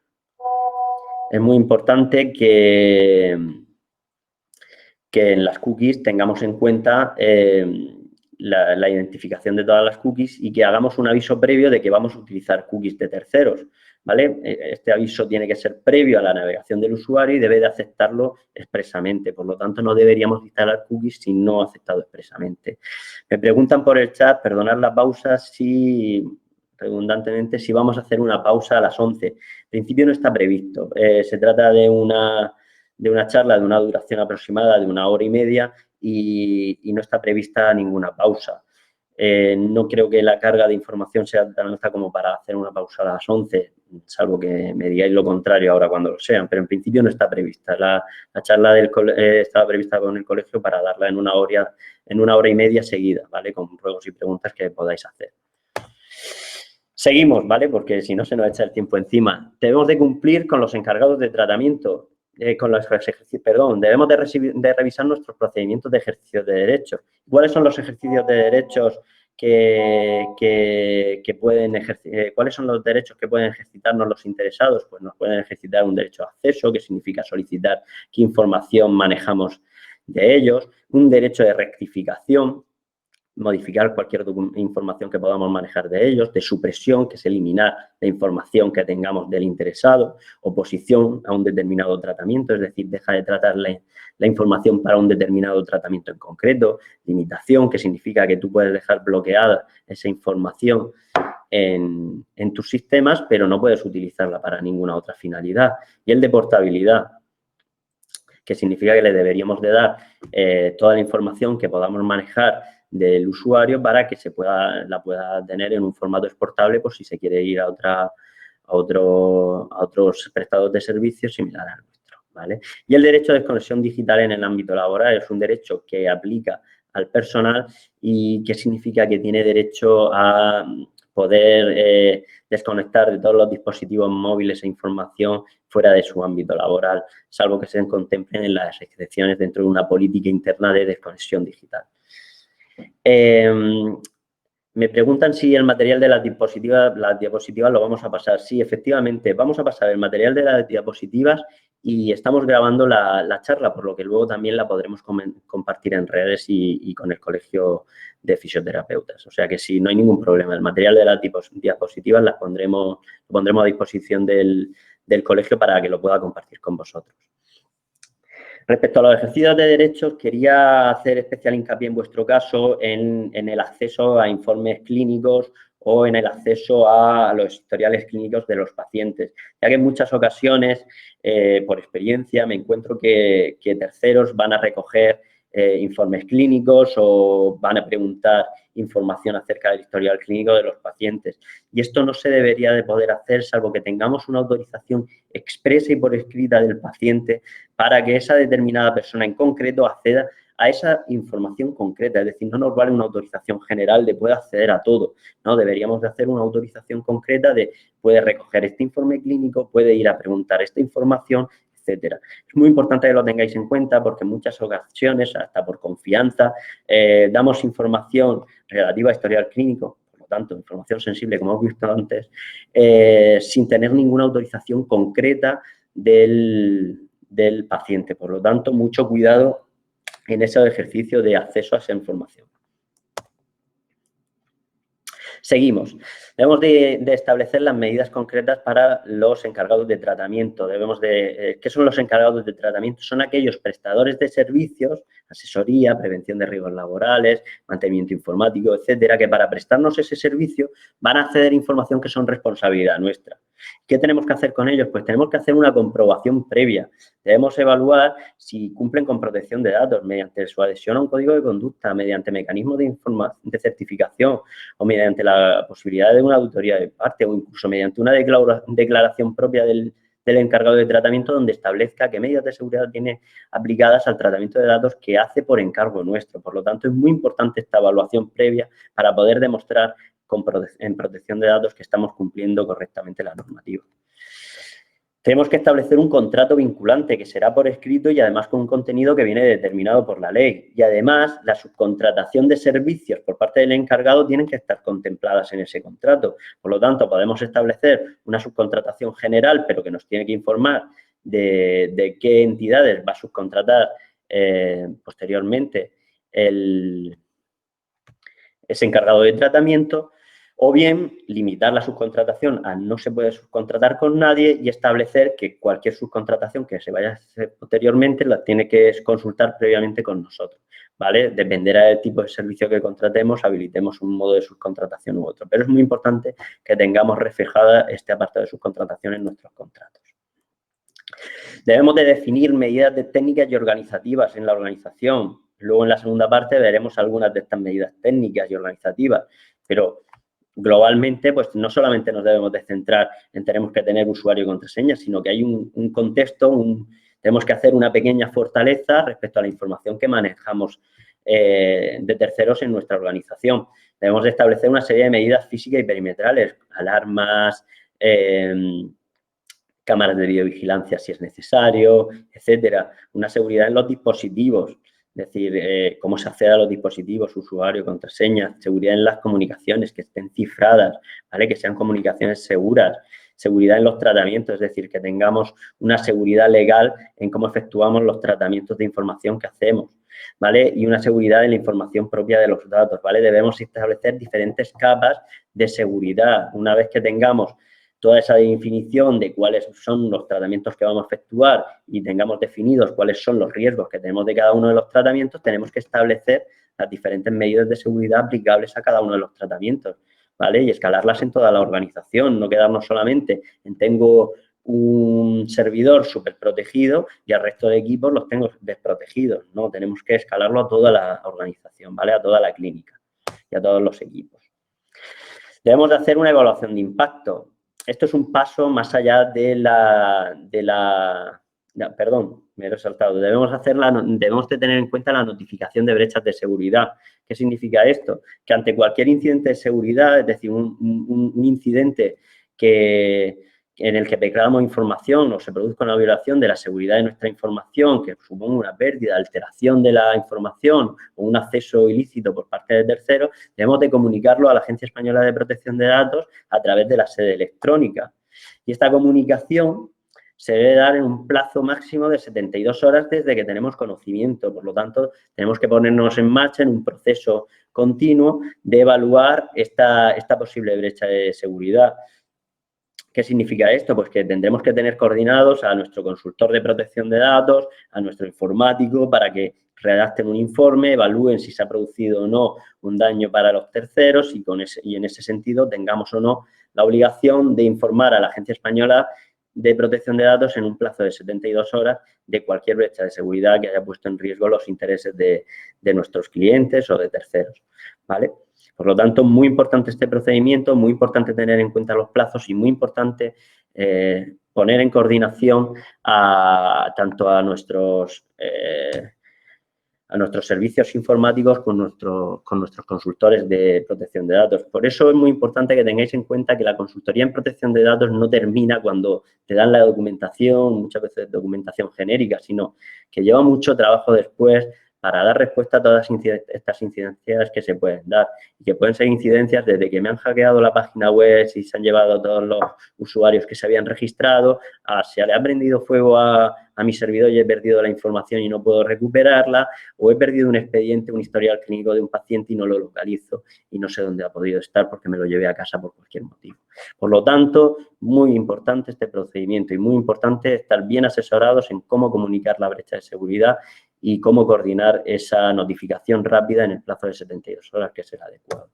que en las cookies tengamos en cuenta la identificación de todas las cookies y que hagamos un aviso previo de que vamos a utilizar cookies de terceros, ¿vale? Este aviso tiene que ser previo a la navegación del usuario y debe de aceptarlo expresamente. Por lo tanto, no deberíamos instalar cookies si no aceptado expresamente. Me preguntan por el chat, perdonad la pausa, redundantemente, si vamos a hacer una pausa a las 11. En principio no está previsto. Se trata de una charla de una duración aproximada de 1 hora y media y no está prevista ninguna pausa. No creo que la carga de información sea tan alta como para hacer una pausa a las 11, salvo que me digáis lo contrario ahora cuando lo sean, pero en principio no está prevista. La charla estaba prevista con el colegio para darla en 1 hora y media seguida, ¿vale? Con ruegos y preguntas que podáis hacer. Seguimos, ¿vale? Porque si no se nos echa el tiempo encima. Debemos de cumplir con los encargados de tratamiento, debemos de revisar nuestros procedimientos de ejercicio de derechos. ¿Cuáles son los ejercicios de derechos que pueden ejercer? ¿Cuáles son los derechos que pueden ejercitarnos los interesados? Pues nos pueden ejercitar un derecho de acceso, que significa solicitar qué información manejamos de ellos, un derecho de rectificación, modificar cualquier información que podamos manejar de ellos, de supresión, que es eliminar la información que tengamos del interesado, oposición a un determinado tratamiento, es decir, deja de tratar la información para un determinado tratamiento en concreto, limitación, que significa que tú puedes dejar bloqueada esa información en tus sistemas, pero no puedes utilizarla para ninguna otra finalidad. Y el de portabilidad, que significa que le deberíamos de dar toda la información que podamos manejar del usuario para que la pueda tener en un formato exportable por si se quiere ir a otros prestadores de servicios similar al nuestro, ¿vale? Y el derecho de desconexión digital en el ámbito laboral es un derecho que aplica al personal y que significa que tiene derecho a poder desconectar de todos los dispositivos móviles e información fuera de su ámbito laboral, salvo que se contemplen en las excepciones dentro de una política interna de desconexión digital. Me preguntan si el material de las diapositivas lo vamos a pasar. Sí, efectivamente, vamos a pasar el material de las diapositivas y estamos grabando la charla, por lo que luego también la podremos compartir en redes y con el Colegio de Fisioterapeutas. O sea que sí, no hay ningún problema. El material de las diapositivas lo pondremos a disposición del colegio para que lo pueda compartir con vosotros. Respecto a los ejercicios de derechos, quería hacer especial hincapié en vuestro caso en el acceso a informes clínicos o en el acceso a los historiales clínicos de los pacientes, ya que en muchas ocasiones, por experiencia, me encuentro que terceros van a recoger informes clínicos o van a preguntar información acerca del historial clínico de los pacientes. Y esto no se debería de poder hacer salvo que tengamos una autorización expresa y por escrita del paciente para que esa determinada persona en concreto acceda a esa información concreta. Es decir, no nos vale una autorización general de puede acceder a todo, ¿no? Deberíamos de hacer una autorización concreta de puede recoger este informe clínico, puede ir a preguntar esta información, etcétera. Es muy importante que lo tengáis en cuenta porque en muchas ocasiones, hasta por confianza, damos información relativa a historial clínico, por lo tanto, información sensible, como hemos visto antes, sin tener ninguna autorización concreta del paciente. Por lo tanto, mucho cuidado en ese ejercicio de acceso a esa información. Seguimos. Debemos de establecer las medidas concretas para los encargados de tratamiento. ¿Qué son los encargados de tratamiento? Son aquellos prestadores de servicios, asesoría, prevención de riesgos laborales, mantenimiento informático, etcétera, que para prestarnos ese servicio van a acceder a información que son responsabilidad nuestra. ¿Qué tenemos que hacer con ellos? Pues tenemos que hacer una comprobación previa. Debemos evaluar si cumplen con protección de datos mediante su adhesión a un código de conducta, mediante mecanismos de certificación o mediante la posibilidad de una auditoría de parte o incluso mediante una declaración propia del encargado de tratamiento donde establezca qué medidas de seguridad tiene aplicadas al tratamiento de datos que hace por encargo nuestro. Por lo tanto, es muy importante esta evaluación previa para poder demostrar en protección de datos que estamos cumpliendo correctamente la normativa. Tenemos que establecer un contrato vinculante que será por escrito y además con un contenido que viene determinado por la ley. Y además, la subcontratación de servicios por parte del encargado tienen que estar contempladas en ese contrato. Por lo tanto, podemos establecer una subcontratación general, pero que nos tiene que informar de qué entidades va a subcontratar posteriormente ese encargado de tratamiento. O bien, limitar la subcontratación a no se puede subcontratar con nadie y establecer que cualquier subcontratación que se vaya a hacer posteriormente la tiene que consultar previamente con nosotros, ¿vale? Dependerá del tipo de servicio que contratemos, habilitemos un modo de subcontratación u otro. Pero es muy importante que tengamos reflejada este apartado de subcontratación en nuestros contratos. Debemos de definir medidas técnicas y organizativas en la organización. Luego, en la segunda parte, veremos algunas de estas medidas técnicas y organizativas, pero globalmente, pues no solamente nos debemos de centrar en tenemos que tener usuario y contraseña, sino que hay un contexto, tenemos que hacer una pequeña fortaleza respecto a la información que manejamos de terceros en nuestra organización. Debemos de establecer una serie de medidas físicas y perimetrales, alarmas, cámaras de videovigilancia si es necesario, etcétera. Una seguridad en los dispositivos. Es decir, cómo se accede a los dispositivos, usuario, contraseña, seguridad en las comunicaciones, que estén cifradas, ¿vale? Que sean comunicaciones seguras, seguridad en los tratamientos, es decir, que tengamos una seguridad legal en cómo efectuamos los tratamientos de información que hacemos, ¿vale? Y una seguridad en la información propia de los datos, ¿vale? Debemos establecer diferentes capas de seguridad. Una vez que tengamos toda esa definición de cuáles son los tratamientos que vamos a efectuar y tengamos definidos cuáles son los riesgos que tenemos de cada uno de los tratamientos, tenemos que establecer las diferentes medidas de seguridad aplicables a cada uno de los tratamientos, ¿vale? Y escalarlas en toda la organización, no quedarnos solamente en tengo un servidor súper protegido y al resto de equipos los tengo desprotegidos, ¿no? Tenemos que escalarlo a toda la organización, ¿vale? A toda la clínica y a todos los equipos. Debemos de hacer una evaluación de impacto. Esto es un paso más allá perdón, me lo he saltado. Debemos de tener en cuenta la notificación de brechas de seguridad. ¿Qué significa esto? Que ante cualquier incidente de seguridad, es decir, un incidente en el que declaramos información o se produzca una violación de la seguridad de nuestra información, que suponga una pérdida, alteración de la información o un acceso ilícito por parte de terceros, debemos de comunicarlo a la Agencia Española de Protección de Datos a través de la sede electrónica. Y esta comunicación se debe dar en un plazo máximo de 72 horas desde que tenemos conocimiento. Por lo tanto, tenemos que ponernos en marcha en un proceso continuo de evaluar esta posible brecha de seguridad. ¿Qué significa esto? Pues que tendremos que tener coordinados a nuestro consultor de protección de datos, a nuestro informático, para que redacten un informe, evalúen si se ha producido o no un daño para los terceros y en ese sentido tengamos o no la obligación de informar a la Agencia Española de Protección de Datos en un plazo de 72 horas de cualquier brecha de seguridad que haya puesto en riesgo los intereses de nuestros clientes o de terceros, ¿vale? Por lo tanto, muy importante este procedimiento, muy importante tener en cuenta los plazos y muy importante poner en coordinación tanto a nuestros servicios informáticos con nuestros consultores de protección de datos. Por eso es muy importante que tengáis en cuenta que la consultoría en protección de datos no termina cuando te dan la documentación, muchas veces documentación genérica, sino que lleva mucho trabajo después para dar respuesta a todas estas incidencias que se pueden dar y que pueden ser incidencias desde que me han hackeado la página web y se han llevado todos los usuarios que se habían registrado, a se le ha prendido fuego a mi servidor y he perdido la información y no puedo recuperarla, o he perdido un expediente, un historial clínico de un paciente y no lo localizo y no sé dónde ha podido estar porque me lo llevé a casa por cualquier motivo. Por lo tanto, muy importante este procedimiento y muy importante estar bien asesorados en cómo comunicar la brecha de seguridad y cómo coordinar esa notificación rápida en el plazo de 72 horas, que es el adecuado.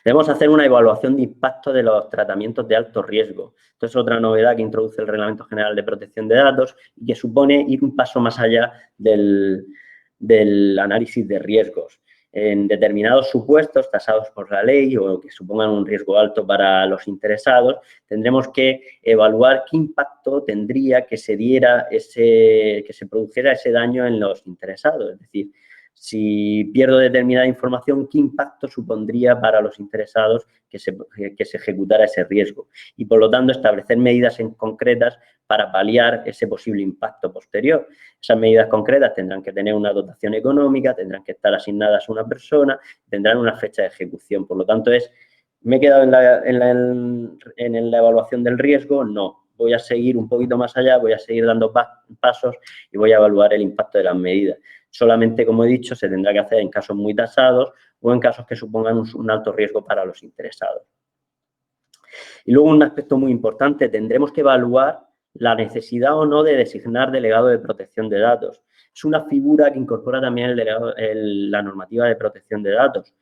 Debemos hacer una evaluación de impacto de los tratamientos de alto riesgo. Esto es otra novedad que introduce el Reglamento General de Protección de Datos y que supone ir un paso más allá del análisis de riesgos. En determinados supuestos tasados por la ley o que supongan un riesgo alto para los interesados, tendremos que evaluar qué impacto tendría que se produjera ese daño en los interesados. Es decir, si pierdo determinada información, ¿qué impacto supondría para los interesados que se ejecutara ese riesgo? Y, por lo tanto, establecer medidas concretas para paliar ese posible impacto posterior. Esas medidas concretas tendrán que tener una dotación económica, tendrán que estar asignadas a una persona, tendrán una fecha de ejecución. Por lo tanto, ¿me he quedado en la evaluación del riesgo? No. Voy a seguir un poquito más allá, voy a seguir dando pasos y voy a evaluar el impacto de las medidas. Solamente, como he dicho, se tendrá que hacer en casos muy tasados o en casos que supongan un alto riesgo para los interesados. Y luego un aspecto muy importante, tendremos que evaluar la necesidad o no de designar delegado de protección de datos. Es una figura que incorpora también la normativa de protección de datos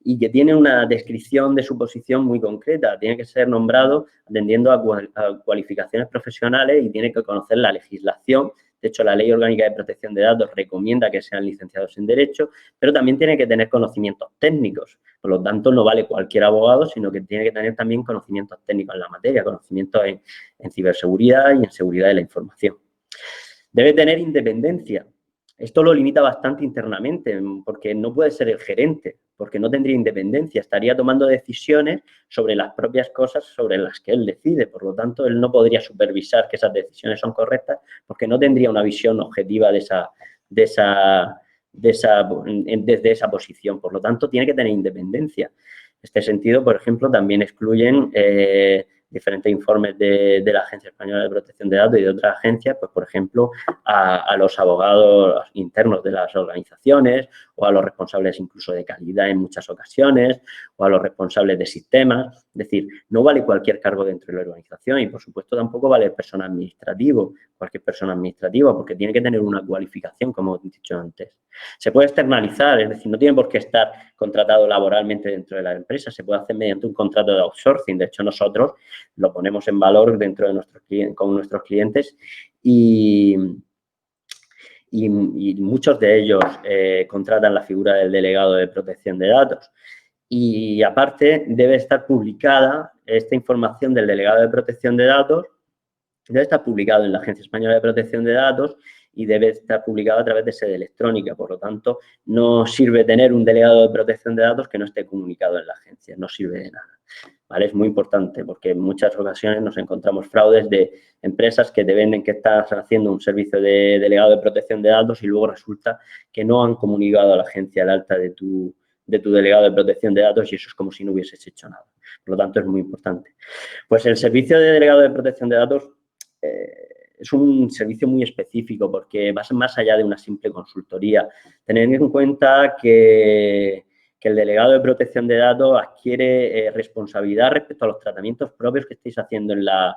y que tiene una descripción de su posición muy concreta. Tiene que ser nombrado atendiendo a cualificaciones profesionales y tiene que conocer la legislación. De hecho, la Ley Orgánica de Protección de Datos recomienda que sean licenciados en Derecho, pero también tiene que tener conocimientos técnicos. Por lo tanto, no vale cualquier abogado, sino que tiene que tener también conocimientos técnicos en la materia, conocimientos en ciberseguridad y en seguridad de la información. Debe tener independencia. Esto lo limita bastante internamente, porque no puede ser el gerente, porque no tendría independencia, estaría tomando decisiones sobre las propias cosas sobre las que él decide. Por lo tanto, él no podría supervisar que esas decisiones son correctas porque no tendría una visión objetiva desde esa posición. Por lo tanto, tiene que tener independencia. En este sentido, por ejemplo, también excluyen diferentes informes de la Agencia Española de Protección de Datos y de otras agencias, pues, por ejemplo, a los abogados internos de las organizaciones o a los responsables incluso de calidad en muchas ocasiones o a los responsables de sistemas. Es decir, no vale cualquier cargo dentro de la organización y, por supuesto, tampoco vale persona administrativa, cualquier persona administrativa, porque tiene que tener una cualificación, como he dicho antes. Se puede externalizar, es decir, no tiene por qué estar contratado laboralmente dentro de la empresa, se puede hacer mediante un contrato de outsourcing. De hecho, nosotros lo ponemos en valor dentro de con nuestros clientes y muchos de ellos contratan la figura del delegado de protección de datos. Y, aparte, debe estar publicada esta información del delegado de protección de datos, debe estar publicado en la Agencia Española de Protección de Datos y debe estar publicado a través de sede electrónica. Por lo tanto, no sirve tener un delegado de protección de datos que no esté comunicado en la agencia, no sirve de nada. ¿Vale? Es muy importante porque en muchas ocasiones nos encontramos fraudes de empresas que te venden que estás haciendo un servicio de delegado de protección de datos y luego resulta que no han comunicado a la agencia el alta de tu delegado de protección de datos y eso es como si no hubieses hecho nada. Por lo tanto, es muy importante. Pues el servicio de delegado de protección de datos es un servicio muy específico porque va más allá de una simple consultoría. Tened en cuenta que el delegado de protección de datos adquiere responsabilidad respecto a los tratamientos propios que estéis haciendo en la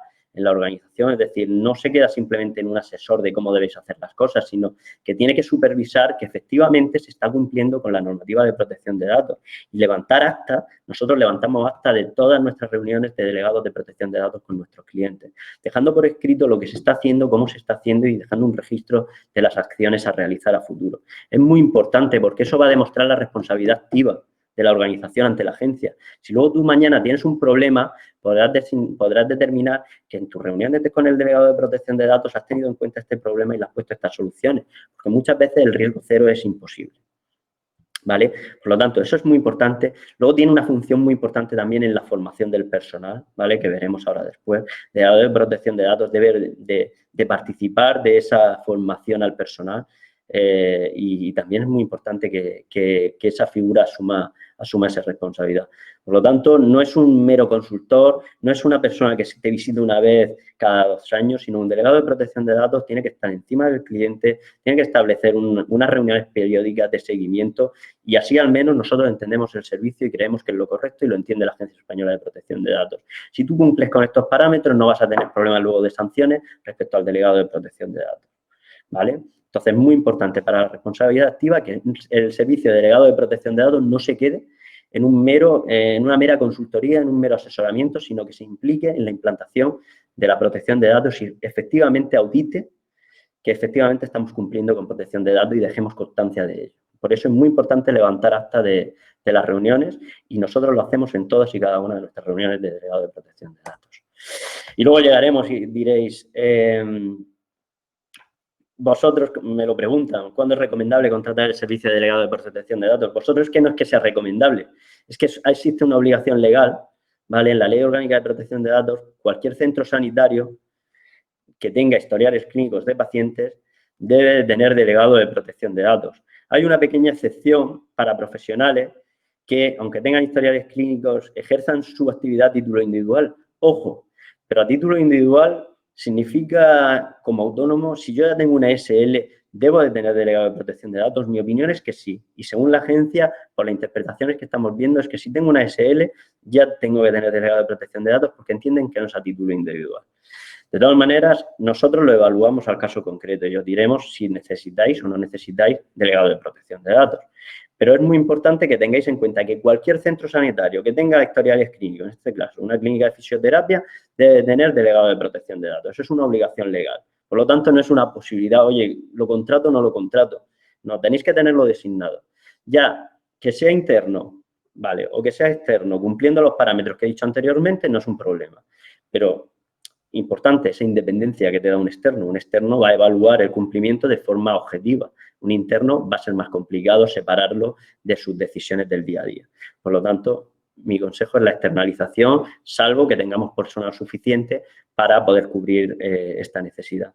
organización. Es decir, no se queda simplemente en un asesor de cómo debéis hacer las cosas, sino que tiene que supervisar que efectivamente se está cumpliendo con la normativa de protección de datos. Y levantar acta, nosotros levantamos acta de todas nuestras reuniones de delegados de protección de datos con nuestros clientes, dejando por escrito lo que se está haciendo, cómo se está haciendo y dejando un registro de las acciones a realizar a futuro. Es muy importante porque eso va a demostrar la responsabilidad activa de la organización ante la agencia. Si luego tú mañana tienes un problema, podrás determinar que en tus reuniones con el delegado de protección de datos has tenido en cuenta este problema y le has puesto estas soluciones, porque muchas veces el riesgo cero es imposible. ¿Vale? Por lo tanto, eso es muy importante. Luego tiene una función muy importante también en la formación del personal, ¿vale? Que veremos ahora después. El delegado de protección de datos debe de participar de esa formación al personal. y también es muy importante que esa figura asuma esa responsabilidad. Por lo tanto, no es un mero consultor, no es una persona que te visite una vez cada 2 años, sino un delegado de protección de datos tiene que estar encima del cliente, tiene que establecer unas reuniones periódicas de seguimiento y así al menos nosotros entendemos el servicio y creemos que es lo correcto y lo entiende la Agencia Española de Protección de Datos. Si tú cumples con estos parámetros, no vas a tener problemas luego de sanciones respecto al delegado de protección de datos, ¿vale? Entonces, es muy importante para la responsabilidad activa que el servicio de delegado de protección de datos no se quede en una mera consultoría, en un mero asesoramiento, sino que se implique en la implantación de la protección de datos y efectivamente audite que efectivamente estamos cumpliendo con protección de datos y dejemos constancia de ello. Por eso es muy importante levantar acta de las reuniones y nosotros lo hacemos en todas y cada una de nuestras reuniones de delegado de protección de datos. Y luego llegaremos y diréis, vosotros me lo preguntan, ¿cuándo es recomendable contratar el servicio de delegado de protección de datos? Vosotros que no es que sea recomendable, es que existe una obligación legal, ¿vale? En la Ley Orgánica de Protección de Datos, cualquier centro sanitario que tenga historiales clínicos de pacientes debe tener delegado de protección de datos. Hay una pequeña excepción para profesionales que, aunque tengan historiales clínicos, ejerzan su actividad a título individual. Ojo, pero a título individual significa, como autónomo, si yo ya tengo una SL, ¿debo de tener delegado de protección de datos? Mi opinión es que sí. Y según la agencia, por las interpretaciones que estamos viendo, es que si tengo una SL, ya tengo que tener delegado de protección de datos porque entienden que no es a título individual. De todas maneras, nosotros lo evaluamos al caso concreto y os diremos si necesitáis o no necesitáis delegado de protección de datos. Pero es muy importante que tengáis en cuenta que cualquier centro sanitario que tenga historiales clínicos, en este caso una clínica de fisioterapia, debe tener delegado de protección de datos. Eso es una obligación legal. Por lo tanto, no es una posibilidad, oye, ¿lo contrato o no lo contrato? No, tenéis que tenerlo designado. Ya, que sea interno, vale, o que sea externo, cumpliendo los parámetros que he dicho anteriormente, no es un problema. Pero importante esa independencia que te da un externo. Un externo va a evaluar el cumplimiento de forma objetiva. Un interno va a ser más complicado separarlo de sus decisiones del día a día. Por lo tanto, mi consejo es la externalización, salvo que tengamos personal suficiente para poder cubrir esta necesidad.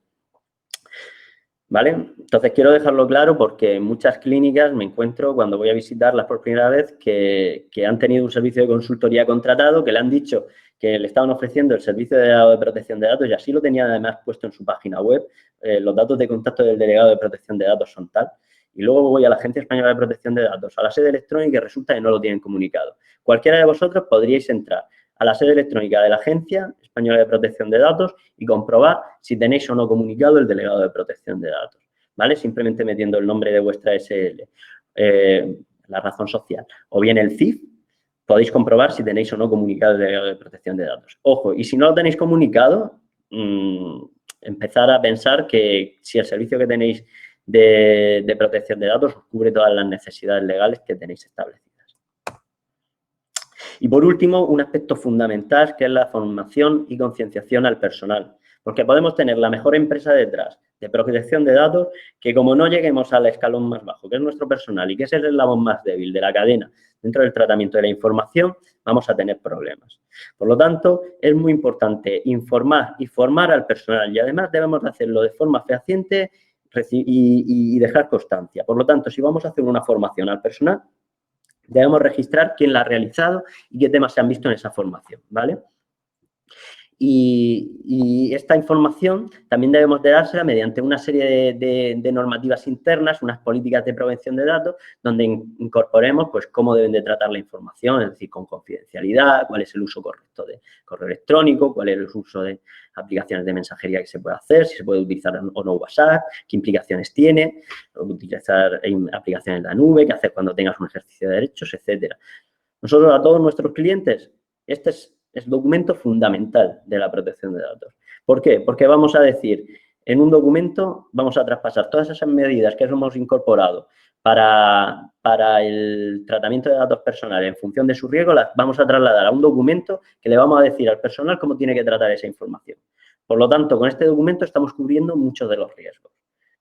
¿Vale? Entonces, quiero dejarlo claro porque en muchas clínicas me encuentro, cuando voy a visitarlas por primera vez, que han tenido un servicio de consultoría contratado, que le han dicho que le estaban ofreciendo el servicio de delegado de protección de datos y así lo tenían además puesto en su página web. Los datos de contacto del delegado de protección de datos son tal. Y luego voy a la Agencia Española de Protección de Datos, a la sede electrónica y resulta que no lo tienen comunicado. Cualquiera de vosotros podríais entrar a la sede electrónica de la Agencia Española de Protección de Datos y comprobar si tenéis o no comunicado el delegado de protección de datos, ¿vale? Simplemente metiendo el nombre de vuestra SL, la razón social, o bien el CIF, podéis comprobar si tenéis o no comunicado el delegado de protección de datos. Ojo, y si no lo tenéis comunicado, empezar a pensar que si el servicio que tenéis de protección de datos os cubre todas las necesidades legales que tenéis establecidas. Y por último, un aspecto fundamental que es la formación y concienciación al personal, porque podemos tener la mejor empresa detrás de protección de datos que como no lleguemos al escalón más bajo, que es nuestro personal y que es el eslabón más débil de la cadena dentro del tratamiento de la información, vamos a tener problemas. Por lo tanto, es muy importante informar y formar al personal y además debemos hacerlo de forma fehaciente y dejar constancia. Por lo tanto, si vamos a hacer una formación al personal, debemos registrar quién la ha realizado y qué temas se han visto en esa formación, ¿vale? Y esta información también debemos de dársela mediante una serie de normativas internas, unas políticas de prevención de datos, donde incorporemos pues cómo deben de tratar la información, es decir, con confidencialidad, cuál es el uso correcto de correo electrónico, cuál es el uso de aplicaciones de mensajería que se puede hacer, si se puede utilizar o no WhatsApp, qué implicaciones tiene, utilizar aplicaciones en la nube, qué hacer cuando tengas un ejercicio de derechos, etcétera. Nosotros a todos nuestros clientes, este es el documento fundamental de la protección de datos. ¿Por qué? Porque vamos a decir, en un documento vamos a traspasar todas esas medidas que hemos incorporado para el tratamiento de datos personales en función de su riesgo, las vamos a trasladar a un documento que le vamos a decir al personal cómo tiene que tratar esa información. Por lo tanto, con este documento estamos cubriendo muchos de los riesgos,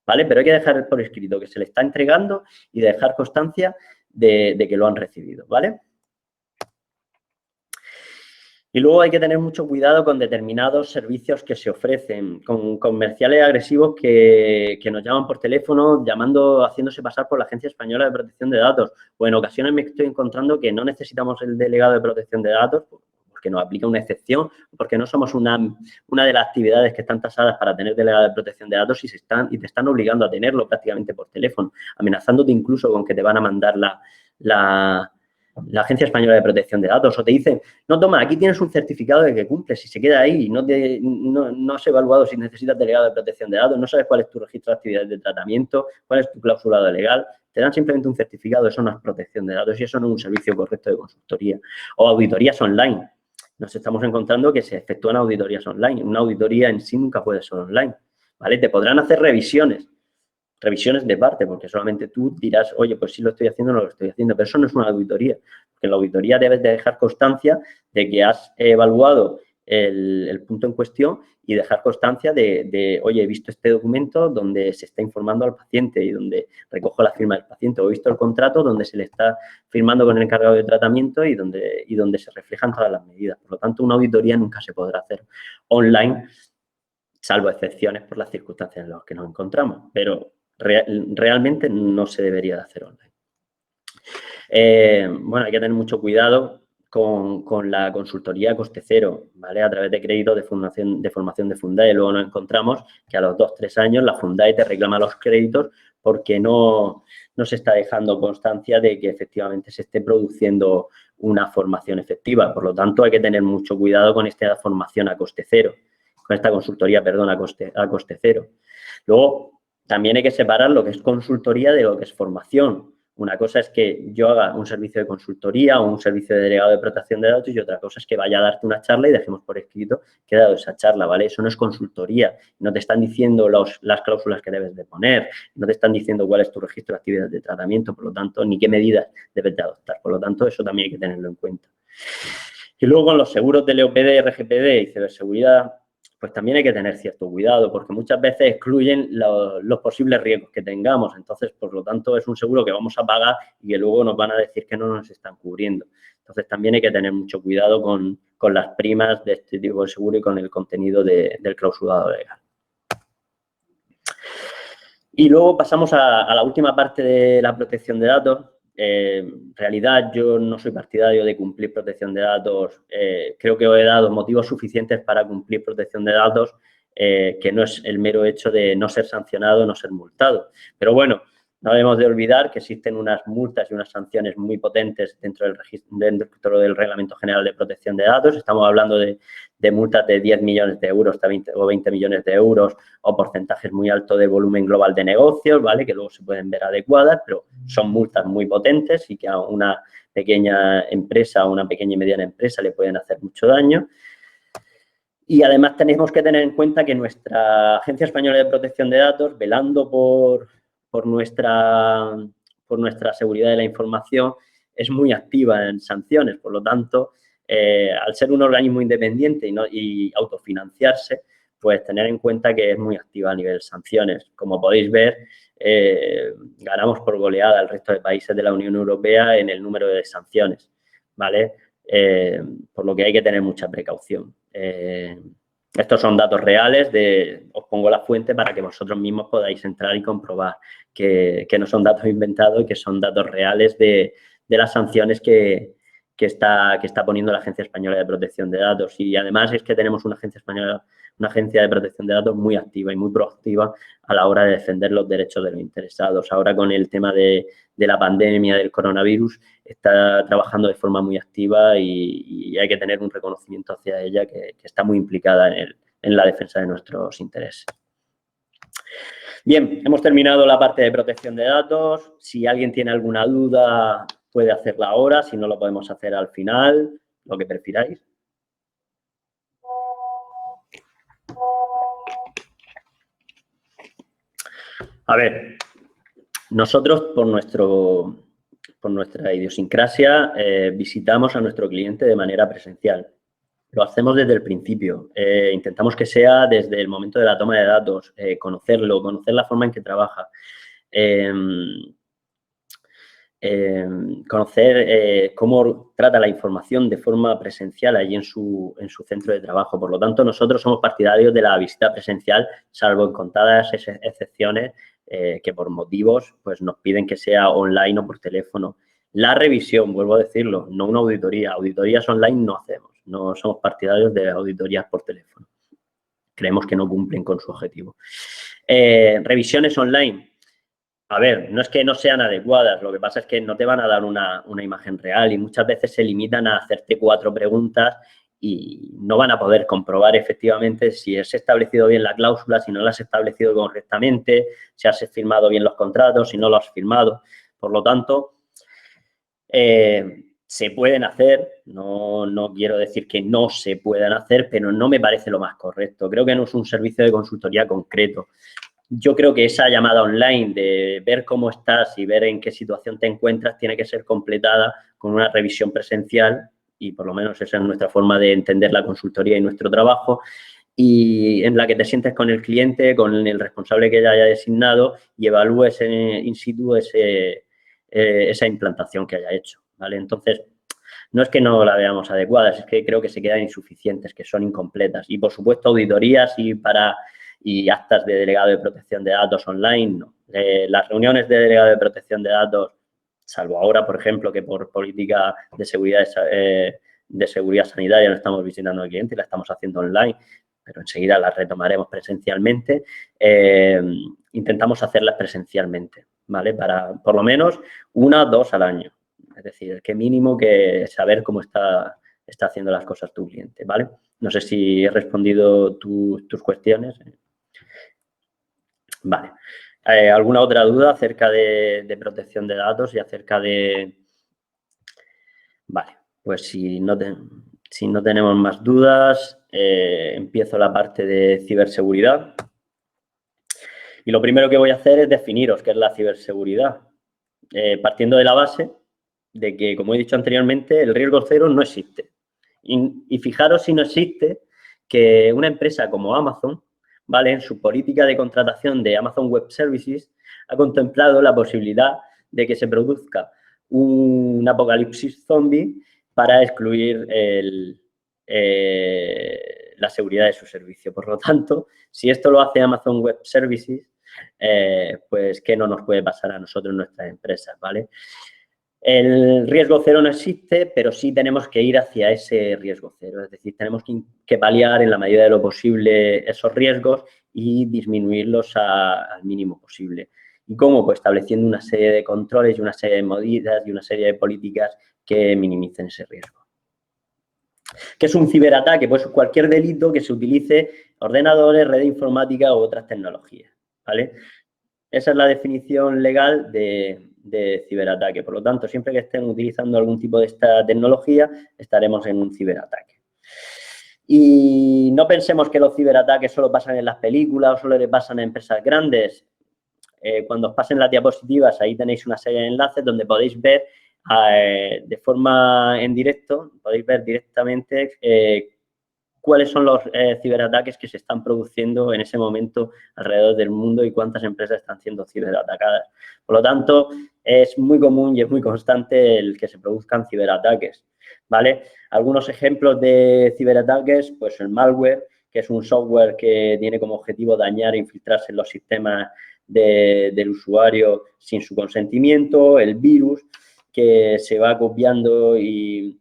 ¿vale? Pero hay que dejar por escrito que se le está entregando y dejar constancia de que lo han recibido, ¿vale? Y luego hay que tener mucho cuidado con determinados servicios que se ofrecen, con comerciales agresivos que nos llaman por teléfono, haciéndose pasar por la Agencia Española de Protección de Datos. O en ocasiones me estoy encontrando que no necesitamos el delegado de protección de datos porque nos aplica una excepción, porque no somos una de las actividades que están tasadas para tener delegado de protección de datos y te están obligando a tenerlo prácticamente por teléfono, amenazándote incluso con que te van a mandar la Agencia Española de Protección de Datos, o te dicen, no, toma, aquí tienes un certificado de que cumples y se queda ahí, no has evaluado si necesitas delegado de protección de datos, no sabes cuál es tu registro de actividades de tratamiento, cuál es tu clausulado legal, te dan simplemente un certificado, eso no es protección de datos y eso no es un servicio correcto de consultoría. O auditorías online. Nos estamos encontrando que se efectúan auditorías online. Una auditoría en sí nunca puede ser online, ¿vale? Te podrán hacer revisiones de parte, porque solamente tú dirás, oye, pues sí lo estoy haciendo o no lo estoy haciendo, pero eso no es una auditoría, porque en la auditoría debes de dejar constancia de que has evaluado el punto en cuestión y dejar constancia oye, he visto este documento donde se está informando al paciente y donde recojo la firma del paciente, o he visto el contrato donde se le está firmando con el encargado de tratamiento y donde se reflejan todas las medidas. Por lo tanto, una auditoría nunca se podrá hacer online, salvo excepciones por las circunstancias en las que nos encontramos, pero realmente no se debería de hacer online. Bueno, hay que tener mucho cuidado con la consultoría a coste cero, ¿vale? A través de créditos de formación de Fundae. Luego nos encontramos que a los 2-3 años la Fundae te reclama los créditos porque no se está dejando constancia de que efectivamente se esté produciendo una formación efectiva. Por lo tanto, hay que tener mucho cuidado con esta formación a coste cero, con esta consultoría, perdón, a coste cero. Luego, también hay que separar lo que es consultoría de lo que es formación. Una cosa es que yo haga un servicio de consultoría o un servicio de delegado de protección de datos y otra cosa es que vaya a darte una charla y dejemos por escrito que he dado esa charla, ¿vale? Eso no es consultoría. No te están diciendo las cláusulas que debes de poner, no te están diciendo cuál es tu registro de actividades de tratamiento, por lo tanto, ni qué medidas debes de adoptar. Por lo tanto, eso también hay que tenerlo en cuenta. Y luego con los seguros de LOPD, RGPD y ciberseguridad, pues también hay que tener cierto cuidado porque muchas veces excluyen los posibles riesgos que tengamos. Entonces, por lo tanto, es un seguro que vamos a pagar y que luego nos van a decir que no nos están cubriendo. Entonces, también hay que tener mucho cuidado con las primas de este tipo de seguro y con el contenido del clausulado legal. Y luego pasamos a la última parte de la protección de datos. En realidad, yo no soy partidario de cumplir protección de datos. Creo que os he dado motivos suficientes para cumplir protección de datos, que no es el mero hecho de no ser sancionado, no ser multado. Pero bueno, no debemos de olvidar que existen unas multas y unas sanciones muy potentes dentro del Reglamento General de Protección de Datos. Estamos hablando de multas de 10 millones de euros o 20 millones de euros o porcentajes muy altos de volumen global de negocios, ¿vale? Que luego se pueden ver adecuadas, pero son multas muy potentes y que a una pequeña empresa o una pequeña y mediana empresa le pueden hacer mucho daño. Y además tenemos que tener en cuenta que nuestra Agencia Española de Protección de Datos, velando por nuestra seguridad de la información, es muy activa en sanciones. Por lo tanto, al ser un organismo independiente y autofinanciarse, pues tener en cuenta que es muy activa a nivel sanciones. Como podéis ver, ganamos por goleada al resto de países de la Unión Europea en el número de sanciones, ¿vale? Por lo que hay que tener mucha precaución. Estos son datos reales, os pongo la fuente para que vosotros mismos podáis entrar y comprobar que no son datos inventados y que son datos reales de las sanciones que está poniendo la Agencia Española de Protección de Datos. Y además es que tenemos una agencia de protección de datos muy activa y muy proactiva a la hora de defender los derechos de los interesados. Ahora con el tema de la pandemia del coronavirus está trabajando de forma muy activa y hay que tener un reconocimiento hacia ella que está muy implicada en la defensa de nuestros intereses. Bien, hemos terminado la parte de protección de datos. Si alguien tiene alguna duda, puede hacerla ahora. Si no, lo podemos hacer al final, lo que prefiráis. A ver, nosotros por nuestra idiosincrasia visitamos a nuestro cliente de manera presencial. Lo hacemos desde el principio. Intentamos que sea desde el momento de la toma de datos, conocer la forma en que trabaja. conocer cómo trata la información de forma presencial allí en su centro de trabajo. Por lo tanto, nosotros somos partidarios de la visita presencial, salvo en contadas excepciones que por motivos pues, nos piden que sea online o por teléfono. La revisión, vuelvo a decirlo, no una auditoría. Auditorías online no hacemos. No somos partidarios de auditorías por teléfono. Creemos que no cumplen con su objetivo. Revisiones online. A ver, no es que no sean adecuadas, lo que pasa es que no te van a dar una imagen real y muchas veces se limitan a hacerte 4 preguntas y no van a poder comprobar efectivamente si has establecido bien la cláusula, si no la has establecido correctamente, si has firmado bien los contratos, si no lo has firmado. Por lo tanto, se pueden hacer, no quiero decir que no se puedan hacer, pero no me parece lo más correcto. Creo que no es un servicio de consultoría concreto. Yo creo que esa llamada online de ver cómo estás y ver en qué situación te encuentras tiene que ser completada con una revisión presencial y por lo menos esa es nuestra forma de entender la consultoría y nuestro trabajo y en la que te sientes con el cliente, con el responsable que ya haya designado y evalúes in situ esa implantación que haya hecho, ¿vale? Entonces, no es que no la veamos adecuada, es que creo que se quedan insuficientes, que son incompletas. Y, por supuesto, auditorías y actas de delegado de protección de datos online, no. Las reuniones de delegado de protección de datos, salvo ahora, por ejemplo, que por política de seguridad sanitaria no estamos visitando al cliente y la estamos haciendo online, pero enseguida las retomaremos presencialmente, intentamos hacerlas presencialmente, ¿vale? Para, por lo menos, 1 o 2 al año. Es decir, que mínimo que saber cómo está haciendo las cosas tu cliente, ¿vale? No sé si he respondido tus cuestiones. Vale. ¿Alguna otra duda acerca de protección de datos y acerca de...? Vale, pues si no tenemos más dudas, empiezo la parte de ciberseguridad. Y lo primero que voy a hacer es definiros qué es la ciberseguridad, partiendo de la base de que, como he dicho anteriormente, el riesgo cero no existe. Y fijaros si no existe que una empresa como Amazon, ¿vale? En su política de contratación de Amazon Web Services ha contemplado la posibilidad de que se produzca un apocalipsis zombie para excluir la seguridad de su servicio. Por lo tanto, si esto lo hace Amazon Web Services, pues ¿qué no nos puede pasar a nosotros en nuestras empresas, ¿vale? El riesgo cero no existe, pero sí tenemos que ir hacia ese riesgo cero. Es decir, tenemos que paliar en la medida de lo posible esos riesgos y disminuirlos al mínimo posible. ¿Y cómo? Pues estableciendo una serie de controles y una serie de medidas y una serie de políticas que minimicen ese riesgo. ¿Qué es un ciberataque? Pues cualquier delito que se utilice ordenadores, red informática u otras tecnologías, ¿vale? Esa es la definición legal de ciberataque. Por lo tanto, siempre que estén utilizando algún tipo de esta tecnología, estaremos en un ciberataque. Y no pensemos que los ciberataques solo pasan en las películas o solo le pasan a empresas grandes. Cuando os pasen las diapositivas, ahí tenéis una serie de enlaces donde podéis ver de forma en directo, podéis ver directamente cuáles son los ciberataques que se están produciendo en ese momento alrededor del mundo y cuántas empresas están siendo ciberatacadas. Por lo tanto, es muy común y es muy constante el que se produzcan ciberataques, ¿vale? Algunos ejemplos de ciberataques, pues el malware, que es un software que tiene como objetivo dañar e infiltrarse en los sistemas del usuario sin su consentimiento, el virus, que se va copiando y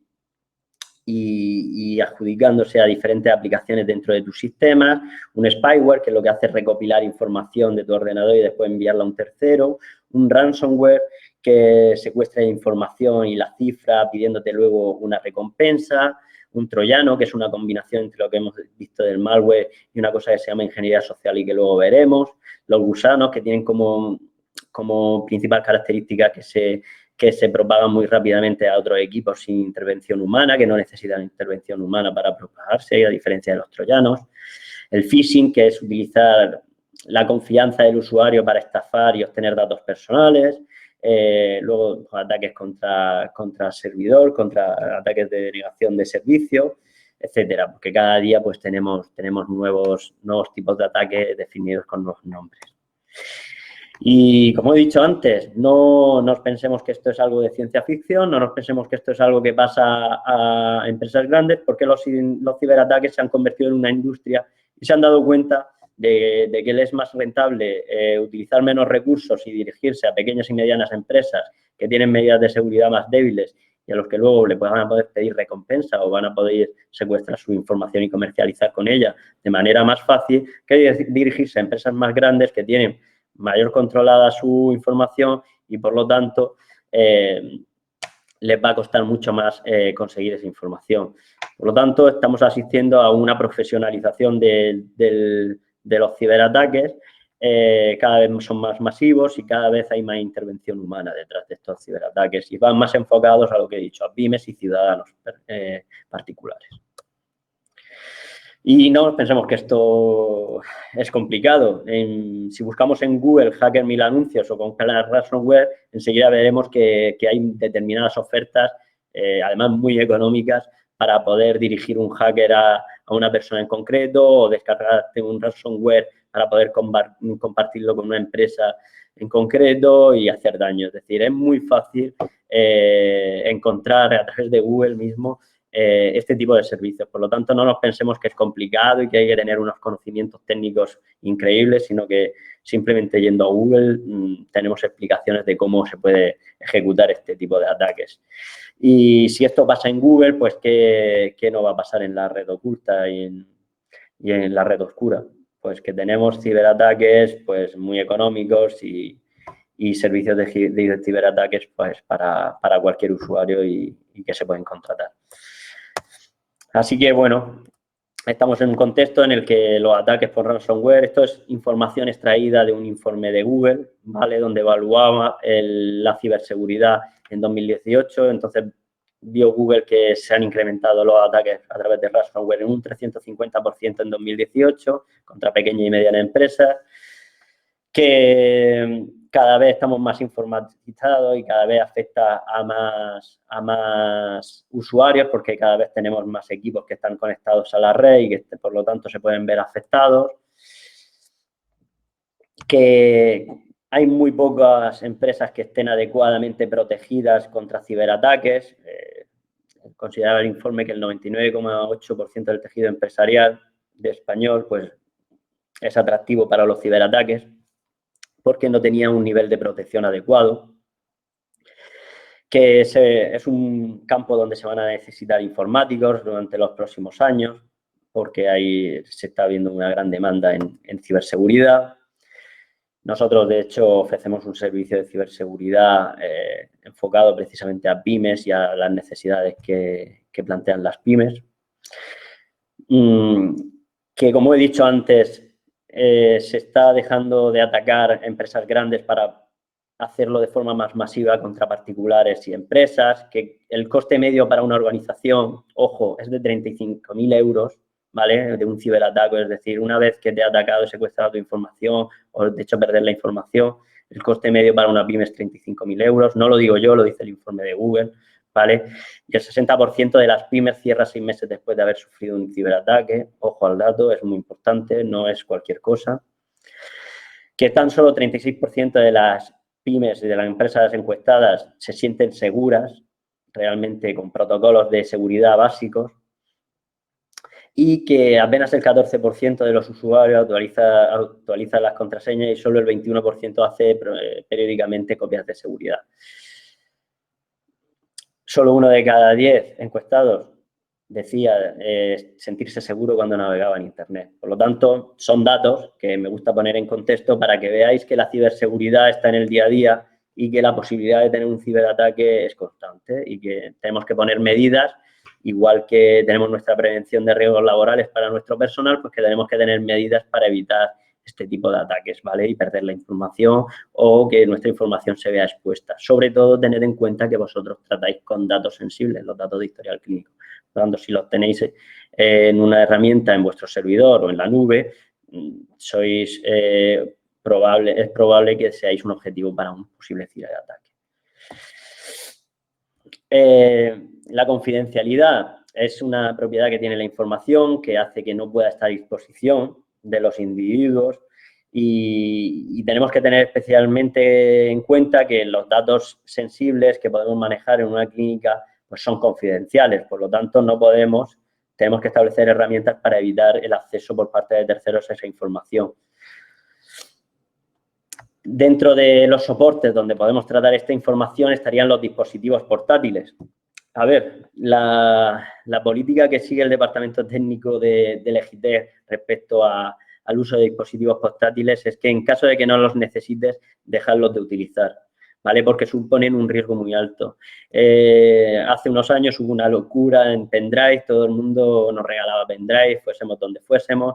adjudicándose a diferentes aplicaciones dentro de tus sistemas, un spyware, que lo que hace es recopilar información de tu ordenador y después enviarla a un tercero, un ransomware, que secuestra información y la cifra pidiéndote luego una recompensa, un troyano, que es una combinación entre lo que hemos visto del malware y una cosa que se llama ingeniería social y que luego veremos, los gusanos, que tienen como principal característica que se propagan muy rápidamente a otros equipos sin intervención humana, que no necesitan intervención humana para propagarse, a diferencia de los troyanos. El phishing, que es utilizar la confianza del usuario para estafar y obtener datos personales. Luego, ataques contra servidor, contra ataques de denegación de servicio, etcétera, porque cada día pues tenemos nuevos tipos de ataques definidos con nuevos nombres. Y como he dicho antes, no nos pensemos que esto es algo de ciencia ficción, no nos pensemos que esto es algo que pasa a empresas grandes, porque los ciberataques se han convertido en una industria y se han dado cuenta de que les es más rentable utilizar menos recursos y dirigirse a pequeñas y medianas empresas que tienen medidas de seguridad más débiles y a los que luego le van a poder pedir recompensa o van a poder secuestrar su información y comercializar con ella de manera más fácil, que dirigirse a empresas más grandes que tienen mayor controlada su información y, por lo tanto, les va a costar mucho más conseguir esa información. Por lo tanto, estamos asistiendo a una profesionalización de los ciberataques. Cada vez son más masivos y cada vez hay más intervención humana detrás de estos ciberataques y van más enfocados a lo que he dicho, a pymes y ciudadanos particulares. Y no pensemos que esto es complicado. Si buscamos en Google hacker 1000 anuncios o con ransomware, enseguida veremos que hay determinadas ofertas, además muy económicas, para poder dirigir un hacker a una persona en concreto o descargarte un ransomware para poder compartirlo con una empresa en concreto y hacer daño. Es decir, es muy fácil encontrar a través de Google mismo este tipo de servicios. Por lo tanto, no nos pensemos que es complicado y que hay que tener unos conocimientos técnicos increíbles, sino que simplemente yendo a Google tenemos explicaciones de cómo se puede ejecutar este tipo de ataques. Y si esto pasa en Google, pues ¿qué no va a pasar en la red oculta y en la red oscura? Pues que tenemos ciberataques pues muy económicos y servicios de ciberataques pues para cualquier usuario y que se pueden contratar. Así que, bueno, estamos en un contexto en el que los ataques por ransomware, esto es información extraída de un informe de Google, ¿vale? Donde evaluaba la ciberseguridad en 2018. Entonces, vio Google que se han incrementado los ataques a través de ransomware en un 350% en 2018 contra pequeñas y medianas empresas, que cada vez estamos más informatizados y cada vez afecta a más usuarios porque cada vez tenemos más equipos que están conectados a la red y que por lo tanto se pueden ver afectados. Que hay muy pocas empresas que estén adecuadamente protegidas contra ciberataques. Consideraba el informe que el 99,8% del tejido empresarial de español pues, es atractivo para los ciberataques, porque no tenía un nivel de protección adecuado, que es un campo donde se van a necesitar informáticos durante los próximos años, porque ahí se está viendo una gran demanda en ciberseguridad. Nosotros, de hecho, ofrecemos un servicio de ciberseguridad enfocado precisamente a pymes y a las necesidades que plantean las pymes. Que, como he dicho antes, se está dejando de atacar empresas grandes para hacerlo de forma más masiva contra particulares y empresas, que el coste medio para una organización, ojo, es de 35.000 euros, ¿vale? De un ciberataque, es decir, una vez que te ha atacado y secuestrado tu información o de hecho perder la información, el coste medio para una pyme es 35.000 euros. No lo digo yo, lo dice el informe de Google, ¿vale? Y el 60% de las pymes cierra 6 meses después de haber sufrido un ciberataque. Ojo al dato, es muy importante, no es cualquier cosa. Que tan solo 36% de las pymes y de las empresas encuestadas se sienten seguras, realmente con protocolos de seguridad básicos, y que apenas el 14% de los usuarios actualiza las contraseñas y solo el 21% hace periódicamente copias de seguridad. Solo 1 de cada 10 encuestados decía sentirse seguro cuando navegaba en Internet. Por lo tanto, son datos que me gusta poner en contexto para que veáis que la ciberseguridad está en el día a día y que la posibilidad de tener un ciberataque es constante y que tenemos que poner medidas, igual que tenemos nuestra prevención de riesgos laborales para nuestro personal, pues que tenemos que tener medidas para evitar este tipo de ataques, ¿vale? Y perder la información o que nuestra información se vea expuesta. Sobre todo, tened en cuenta que vosotros tratáis con datos sensibles, los datos de historial clínico. Por lo tanto, si los tenéis en una herramienta en vuestro servidor o en la nube, es probable que seáis un objetivo para un posible ciberataque. La confidencialidad es una propiedad que tiene la información que hace que no pueda estar a disposición de los individuos y tenemos que tener especialmente en cuenta que los datos sensibles que podemos manejar en una clínica pues son confidenciales, por lo tanto tenemos que establecer herramientas para evitar el acceso por parte de terceros a esa información. Dentro de los soportes donde podemos tratar esta información estarían los dispositivos portátiles. A ver, la política que sigue el Departamento Técnico del EGITEC respecto al uso de dispositivos portátiles es que en caso de que no los necesites, dejarlos de utilizar, ¿vale? Porque suponen un riesgo muy alto. Hace unos años hubo una locura en pendrive, todo el mundo nos regalaba pendrive, fuésemos donde fuésemos.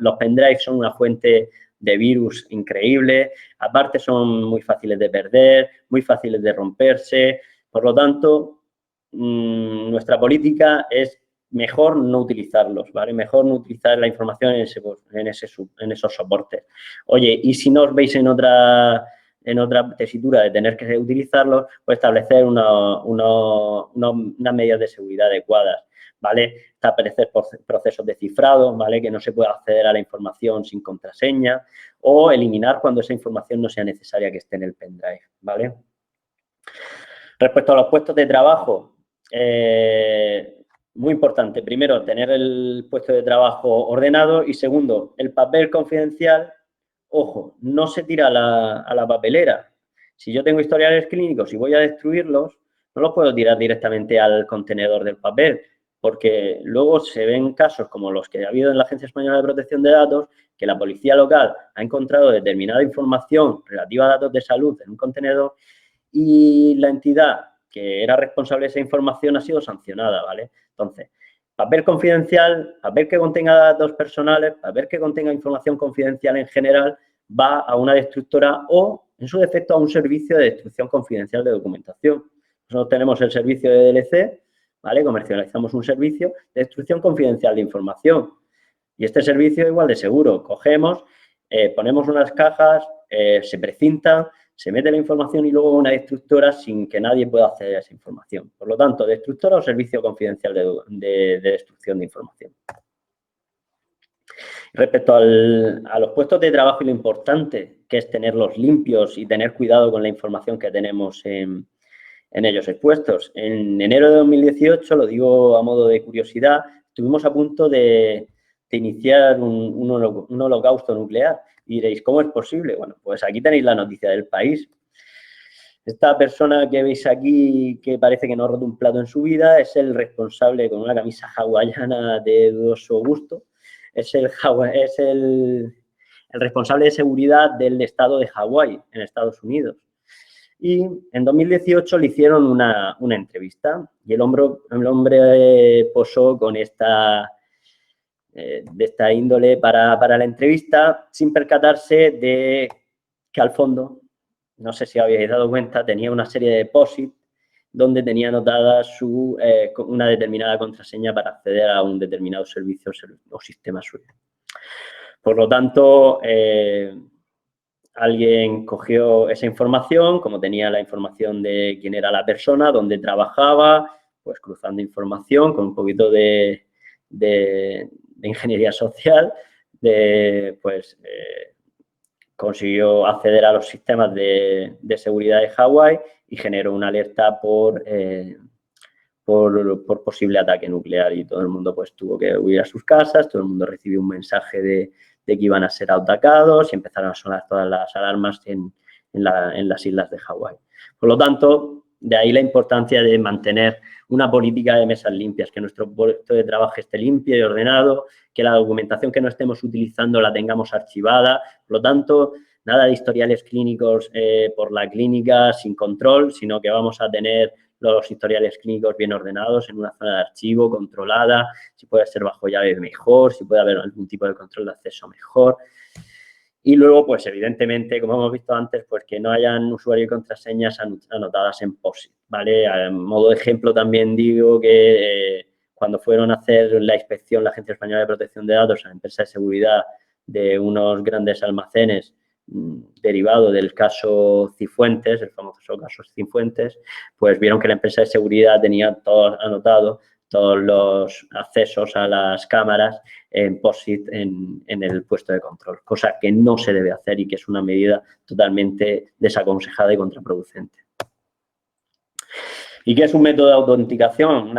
Los pendrive son una fuente de virus increíble, aparte son muy fáciles de perder, muy fáciles de romperse, por lo tanto, nuestra política es mejor no utilizarlos, ¿vale? Mejor no utilizar la información en esos soportes. Oye, y si no os veis en otra tesitura de tener que utilizarlos, pues establecer unas medidas de seguridad adecuadas, ¿vale? Establecer procesos de cifrado, ¿vale? Que no se pueda acceder a la información sin contraseña o eliminar cuando esa información no sea necesaria que esté en el pendrive, ¿vale? Respecto a los puestos de trabajo, muy importante, primero, tener el puesto de trabajo ordenado y segundo, el papel confidencial, ojo, no se tira a la papelera. Si yo tengo historiales clínicos y voy a destruirlos, no los puedo tirar directamente al contenedor del papel, porque luego se ven casos como los que ha habido en la Agencia Española de Protección de Datos, que la policía local ha encontrado determinada información relativa a datos de salud en un contenedor y la entidad que era responsable de esa información ha sido sancionada, ¿vale? Entonces, papel confidencial, papel que contenga datos personales, papel que contenga información confidencial en general, va a una destructora o, en su defecto, a un servicio de destrucción confidencial de documentación. Nosotros tenemos el servicio de DLC, ¿vale? Comercializamos un servicio de destrucción confidencial de información. Y este servicio es igual de seguro. Cogemos, ponemos unas cajas, se precintan, se mete la información y luego una destructora sin que nadie pueda acceder a esa información. Por lo tanto, destructora o servicio confidencial de destrucción de información. Respecto a los puestos de trabajo y lo importante que es tenerlos limpios y tener cuidado con la información que tenemos en ellos expuestos. En enero de 2018, lo digo a modo de curiosidad, estuvimos a punto de iniciar un holocausto nuclear. Y diréis, ¿cómo es posible? Bueno, pues aquí tenéis la noticia del país. Esta persona que veis aquí, que parece que no ha roto un plato en su vida, es el responsable con una camisa hawaiana de dudoso gusto. Es el responsable de seguridad del estado de Hawái, en Estados Unidos. Y en 2018 le hicieron una entrevista y el hombre posó con de esta índole para la entrevista sin percatarse de que al fondo, no sé si habéis dado cuenta, tenía una serie de depósitos donde tenía anotada una determinada contraseña para acceder a un determinado servicio o sistema suyo. Por lo tanto, alguien cogió esa información, como tenía la información de quién era la persona, dónde trabajaba, pues cruzando información con un poquito de ingeniería social, consiguió acceder a los sistemas de seguridad de Hawái y generó una alerta por posible ataque nuclear y todo el mundo pues tuvo que huir a sus casas, todo el mundo recibió un mensaje de que iban a ser atacados y empezaron a sonar todas las alarmas en las islas de Hawái. Por lo tanto, de ahí la importancia de mantener una política de mesas limpias, que nuestro puesto de trabajo esté limpio y ordenado, que la documentación que no estemos utilizando la tengamos archivada. Por lo tanto, nada de historiales clínicos por la clínica sin control, sino que vamos a tener los historiales clínicos bien ordenados en una zona de archivo controlada, si puede ser bajo llave mejor, si puede haber algún tipo de control de acceso mejor. Y luego, pues evidentemente, como hemos visto antes, pues que no hayan usuario y contraseñas anotadas en POSIT, ¿vale? A modo de ejemplo también digo que cuando fueron a hacer la inspección la Agencia Española de Protección de Datos a la empresa de seguridad de unos grandes almacenes derivado del caso Cifuentes, el famoso caso Cifuentes, pues vieron que la empresa de seguridad tenía todo anotado, todos los accesos a las cámaras en POSIT en el puesto de control, cosa que no se debe hacer y que es una medida totalmente desaconsejada y contraproducente. ¿Y qué es un método de autenticación?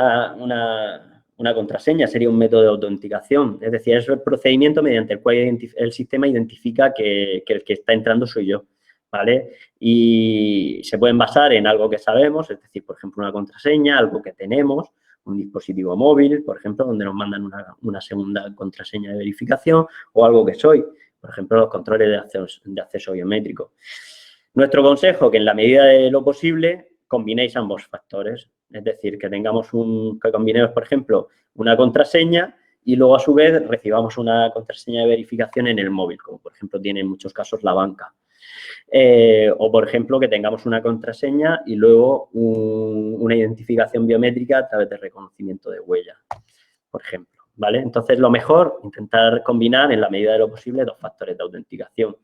Una contraseña sería un método de autenticación, es decir, es el procedimiento mediante el cual el sistema identifica que el que está entrando soy yo, ¿vale? Y se pueden basar en algo que sabemos, es decir, por ejemplo, una contraseña, algo que tenemos, un dispositivo móvil, por ejemplo, donde nos mandan una segunda contraseña de verificación, o algo que soy, por ejemplo, los controles de acceso biométrico. Nuestro consejo, que en la medida de lo posible combinéis ambos factores, es decir, que combinemos, por ejemplo, una contraseña y luego, a su vez, recibamos una contraseña de verificación en el móvil, como, por ejemplo, tiene en muchos casos la banca. O, por ejemplo, que tengamos una contraseña y luego una identificación biométrica a través de reconocimiento de huella, por ejemplo, ¿vale? Entonces, lo mejor, intentar combinar, en la medida de lo posible, dos factores de autenticación.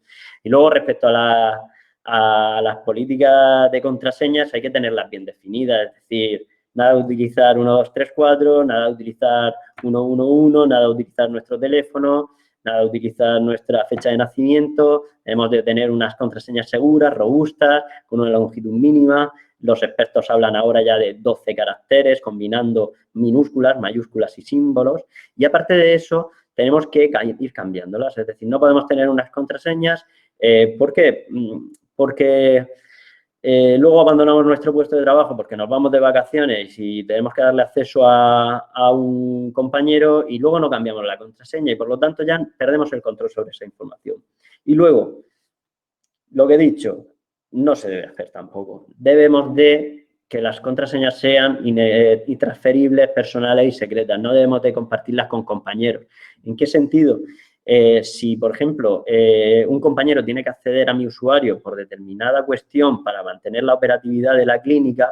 Y luego, respecto a las políticas de contraseñas, hay que tenerlas bien definidas, es decir, nada de utilizar 1, 2, 3, 4, nada de utilizar 111, nada de utilizar nuestro teléfono, nada de utilizar nuestra fecha de nacimiento. Debemos de tener unas contraseñas seguras, robustas, con una longitud mínima. Los expertos hablan ahora ya de 12 caracteres, combinando minúsculas, mayúsculas y símbolos. Y aparte de eso, tenemos que ir cambiándolas. Es decir, no podemos tener unas contraseñas. ¿Por qué? Porque luego abandonamos nuestro puesto de trabajo porque nos vamos de vacaciones y tenemos que darle acceso a un compañero y luego no cambiamos la contraseña y, por lo tanto, ya perdemos el control sobre esa información. Y luego, lo que he dicho, no se debe hacer tampoco. Debemos de que las contraseñas sean intransferibles, personales y secretas. No debemos de compartirlas con compañeros. ¿En qué sentido? Si, por ejemplo, un compañero tiene que acceder a mi usuario por determinada cuestión para mantener la operatividad de la clínica,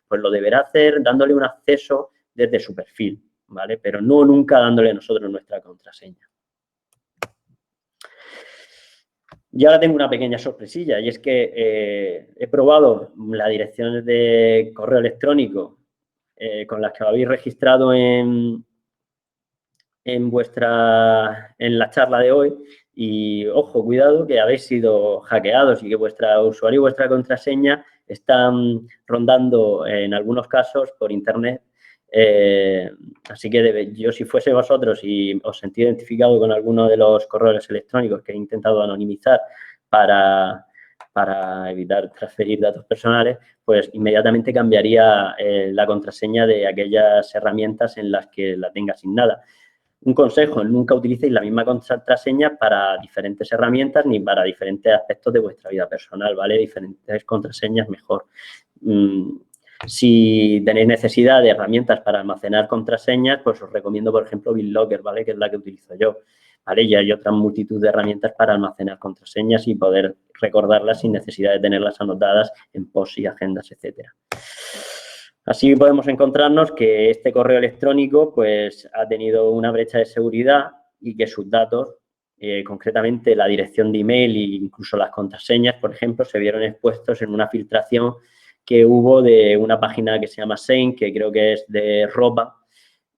pues lo deberá hacer dándole un acceso desde su perfil, ¿vale? Pero no nunca dándole a nosotros nuestra contraseña. Y ahora tengo una pequeña sorpresilla, y es que he probado las direcciones de correo electrónico con las que habéis registrado en la charla de hoy y, ojo, cuidado, que habéis sido hackeados y que vuestra usuario y vuestra contraseña están rondando en algunos casos por internet. Así que yo, si fuese vosotros y os sentís identificado con alguno de los correos electrónicos que he intentado anonimizar para evitar transferir datos personales, pues inmediatamente cambiaría la contraseña de aquellas herramientas en las que la tenga asignada. Un consejo, nunca utilicéis la misma contraseña para diferentes herramientas ni para diferentes aspectos de vuestra vida personal, ¿vale? Diferentes contraseñas mejor. Si tenéis necesidad de herramientas para almacenar contraseñas, pues os recomiendo, por ejemplo, BitLocker, ¿vale? Que es la que utilizo yo, ¿vale? Y hay otra multitud de herramientas para almacenar contraseñas y poder recordarlas sin necesidad de tenerlas anotadas en post y agendas, etcétera. Así podemos encontrarnos que este correo electrónico pues ha tenido una brecha de seguridad y que sus datos, concretamente la dirección de email e incluso las contraseñas, por ejemplo, se vieron expuestos en una filtración que hubo de una página que se llama Sein, que creo que es de ropa.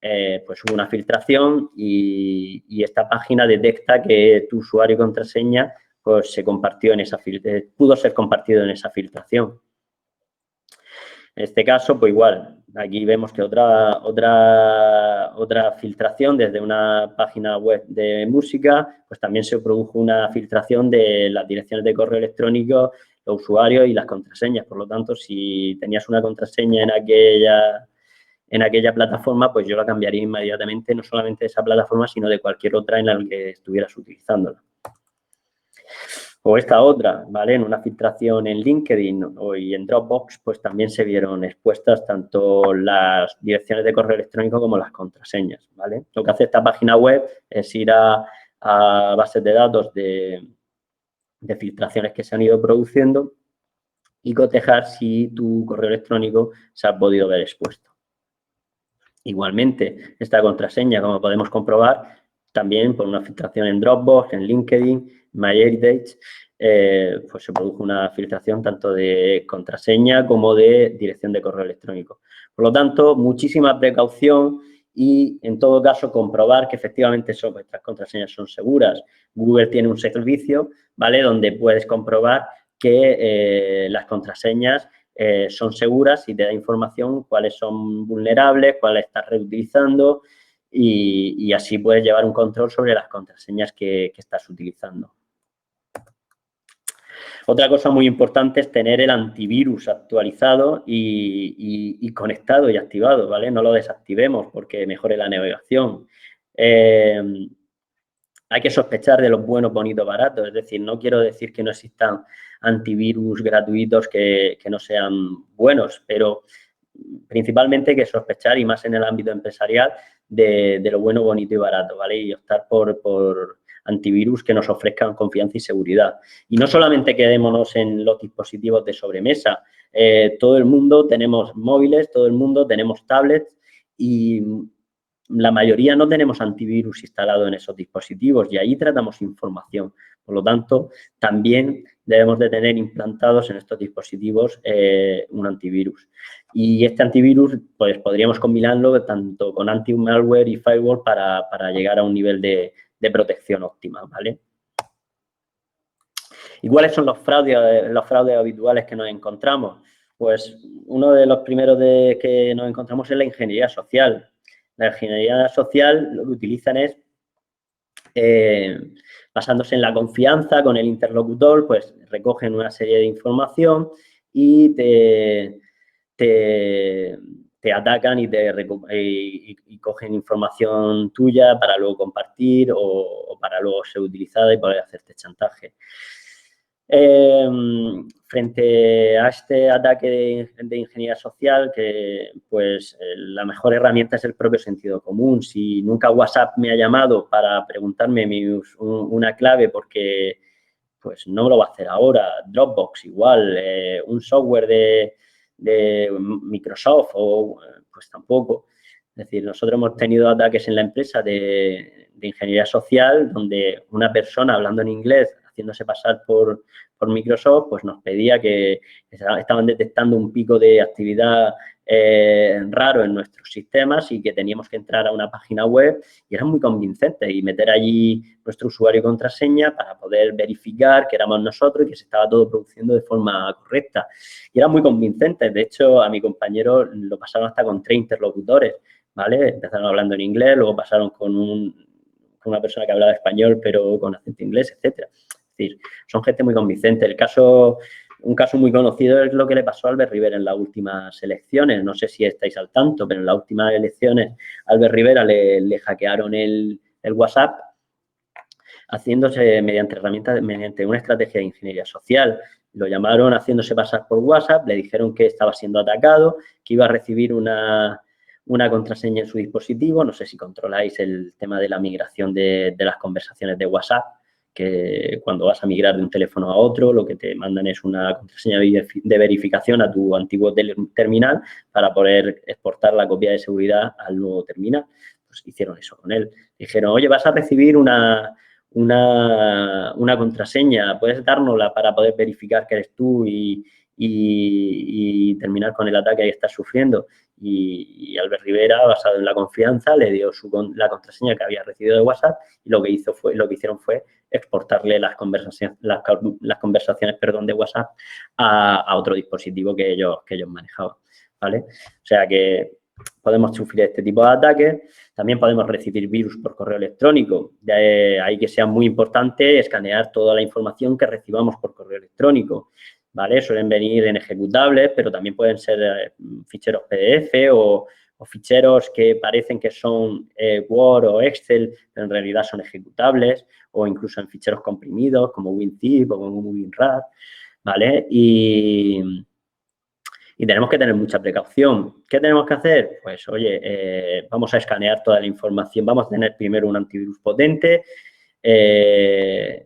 Pues hubo una filtración y esta página detecta que tu usuario y contraseña pues se compartió en esa pudo ser compartido en esa filtración. En este caso, pues igual, aquí vemos que otra filtración desde una página web de música, pues también se produjo una filtración de las direcciones de correo electrónico, los usuarios y las contraseñas. Por lo tanto, si tenías una contraseña en aquella plataforma, pues yo la cambiaría inmediatamente, no solamente de esa plataforma, sino de cualquier otra en la que estuvieras utilizándola. O esta otra, ¿vale? En una filtración en LinkedIn y en Dropbox, pues también se vieron expuestas tanto las direcciones de correo electrónico como las contraseñas, ¿vale? Lo que hace esta página web es ir a bases de datos de filtraciones que se han ido produciendo y cotejar si tu correo electrónico se ha podido ver expuesto. Igualmente, esta contraseña, como podemos comprobar, también por una filtración en Dropbox, en LinkedIn, MyHeritage, pues se produce una filtración tanto de contraseña como de dirección de correo electrónico. Por lo tanto, muchísima precaución y, en todo caso, comprobar que efectivamente vuestras contraseñas son seguras. Google tiene un servicio, ¿vale?, donde puedes comprobar que las contraseñas son seguras y te da información cuáles son vulnerables, cuáles estás reutilizando y así puedes llevar un control sobre las contraseñas que estás utilizando. Otra cosa muy importante es tener el antivirus actualizado y conectado y activado, ¿vale? No lo desactivemos porque mejore la navegación. Hay que sospechar de los buenos, bonitos, baratos. Es decir, no quiero decir que no existan antivirus gratuitos que no sean buenos, pero principalmente hay que sospechar, y más en el ámbito empresarial, de lo bueno, bonito y barato, ¿vale? Y optar por antivirus que nos ofrezcan confianza y seguridad. Y no solamente quedémonos en los dispositivos de sobremesa. Todo el mundo tenemos móviles, todo el mundo tenemos tablets y la mayoría no tenemos antivirus instalado en esos dispositivos y ahí tratamos información. Por lo tanto, también debemos de tener implantados en estos dispositivos un antivirus. Y este antivirus, pues podríamos combinarlo tanto con anti-malware y firewall para llegar a un nivel de protección óptima, ¿vale? ¿Y cuáles son los fraudes habituales que nos encontramos? Pues uno de los primeros que nos encontramos es la ingeniería social. La ingeniería social lo que utilizan es, basándose en la confianza con el interlocutor, pues recogen una serie de información y te atacan y cogen información tuya para luego compartir o para luego ser utilizada y poder hacerte chantaje. Frente a este ataque de ingeniería social, que pues la mejor herramienta es el propio sentido común. Si nunca WhatsApp me ha llamado para preguntarme una clave porque pues no lo va a hacer ahora, Dropbox igual, un software de Microsoft pues tampoco. Es decir, nosotros hemos tenido ataques en la empresa de ingeniería social donde una persona hablando en inglés, haciéndose pasar por Microsoft, pues nos pedía que estaban detectando un pico de actividad raro en nuestros sistemas y que teníamos que entrar a una página web y era muy convincente y meter allí nuestro usuario y contraseña para poder verificar que éramos nosotros y que se estaba todo produciendo de forma correcta. Y era muy convincente. De hecho, a mi compañero lo pasaron hasta con 3 interlocutores, ¿vale? Empezaron hablando en inglés, luego pasaron con una persona que hablaba español pero con acento inglés, etcétera. Es decir, son gente muy convincente. Un caso muy conocido es lo que le pasó a Albert Rivera en las últimas elecciones. No sé si estáis al tanto, pero en las últimas elecciones a Albert Rivera le hackearon el WhatsApp haciéndose mediante una estrategia de ingeniería social. Lo llamaron haciéndose pasar por WhatsApp, le dijeron que estaba siendo atacado, que iba a recibir una contraseña en su dispositivo. No sé si controláis el tema de la migración de las conversaciones de WhatsApp, que cuando vas a migrar de un teléfono a otro, lo que te mandan es una contraseña de verificación a tu antiguo terminal para poder exportar la copia de seguridad al nuevo terminal. Pues hicieron eso con él. Dijeron, oye, vas a recibir una contraseña, puedes dárnosla para poder verificar que eres tú y terminar con el ataque que estás sufriendo. Y Albert Rivera, basado en la confianza, le dio la contraseña que había recibido de WhatsApp y lo que hicieron fue exportarle las conversaciones de WhatsApp a otro dispositivo que ellos manejaban, ¿vale? O sea que podemos sufrir este tipo de ataques. También podemos recibir virus por correo electrónico. De ahí que sea muy importante escanear toda la información que recibamos por correo electrónico, ¿vale? Suelen venir en ejecutables, pero también pueden ser ficheros PDF o ficheros que parecen que son Word o Excel, pero en realidad son ejecutables, o incluso en ficheros comprimidos como WinZip o como WinRAR, ¿vale? Y tenemos que tener mucha precaución. ¿Qué tenemos que hacer? Pues, oye, vamos a escanear toda la información. Vamos a tener primero un antivirus potente.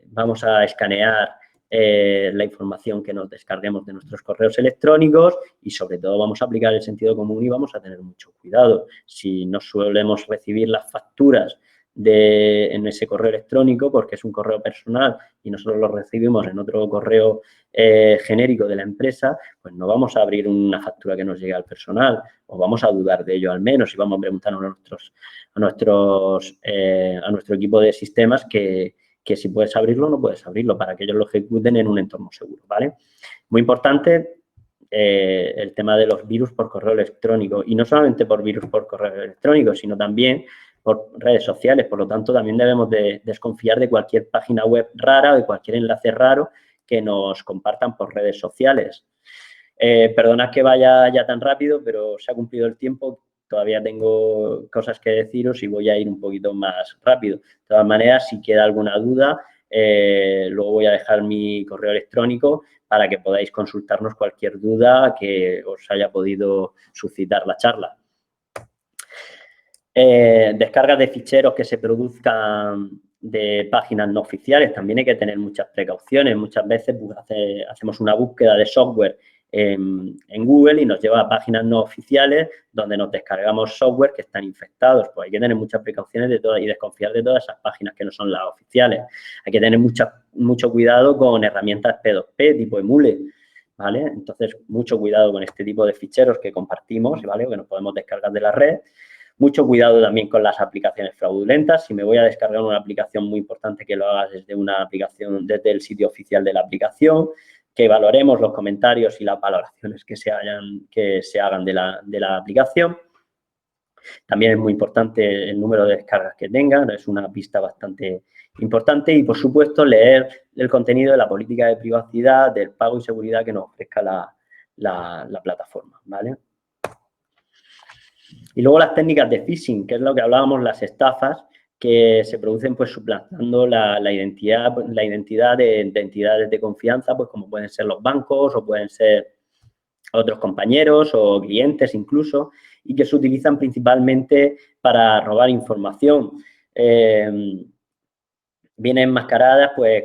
Vamos a escanear la información que nos descarguemos de nuestros correos electrónicos y, sobre todo, vamos a aplicar el sentido común y vamos a tener mucho cuidado. Si no solemos recibir las facturas en ese correo electrónico, porque es un correo personal y nosotros lo recibimos en otro correo genérico de la empresa, pues no vamos a abrir una factura que nos llegue al personal, o vamos a dudar de ello al menos, y vamos a preguntar a nuestro equipo de sistemas que si puedes abrirlo o no puedes abrirlo, para que ellos lo ejecuten en un entorno seguro, ¿vale? Muy importante el tema de los virus por correo electrónico, y no solamente por virus por correo electrónico, sino también por redes sociales. Por lo tanto, también debemos de desconfiar de cualquier página web rara o de cualquier enlace raro que nos compartan por redes sociales. Perdonad que vaya ya tan rápido, pero se ha cumplido el tiempo. Todavía tengo cosas que deciros y voy a ir un poquito más rápido. De todas maneras, si queda alguna duda, luego voy a dejar mi correo electrónico para que podáis consultarnos cualquier duda que os haya podido suscitar la charla. Descargas de ficheros que se produzcan de páginas no oficiales, también hay que tener muchas precauciones. Muchas veces pues, hacemos una búsqueda de software en Google y nos lleva a páginas no oficiales donde nos descargamos software que están infectados. Pues hay que tener muchas precauciones y desconfiar de todas esas páginas que no son las oficiales. Hay que tener mucho cuidado con herramientas P2P tipo Emule, ¿vale? Entonces, mucho cuidado con este tipo de ficheros que compartimos, ¿vale? Que nos podemos descargar de la red. Mucho cuidado también con las aplicaciones fraudulentas. Si me voy a descargar una aplicación, muy importante que lo hagas desde una aplicación, desde el sitio oficial de la aplicación, que valoremos los comentarios y las valoraciones que se hagan de la aplicación. También es muy importante el número de descargas que tengan, es una pista bastante importante. Y, por supuesto, leer el contenido de la política de privacidad, del pago y seguridad que nos ofrezca la plataforma, ¿vale? Y luego las técnicas de phishing, que es lo que hablábamos, las estafas que se producen pues suplantando la identidad de entidades de confianza, pues como pueden ser los bancos o pueden ser otros compañeros o clientes incluso, y que se utilizan principalmente para robar información. Vienen enmascaradas pues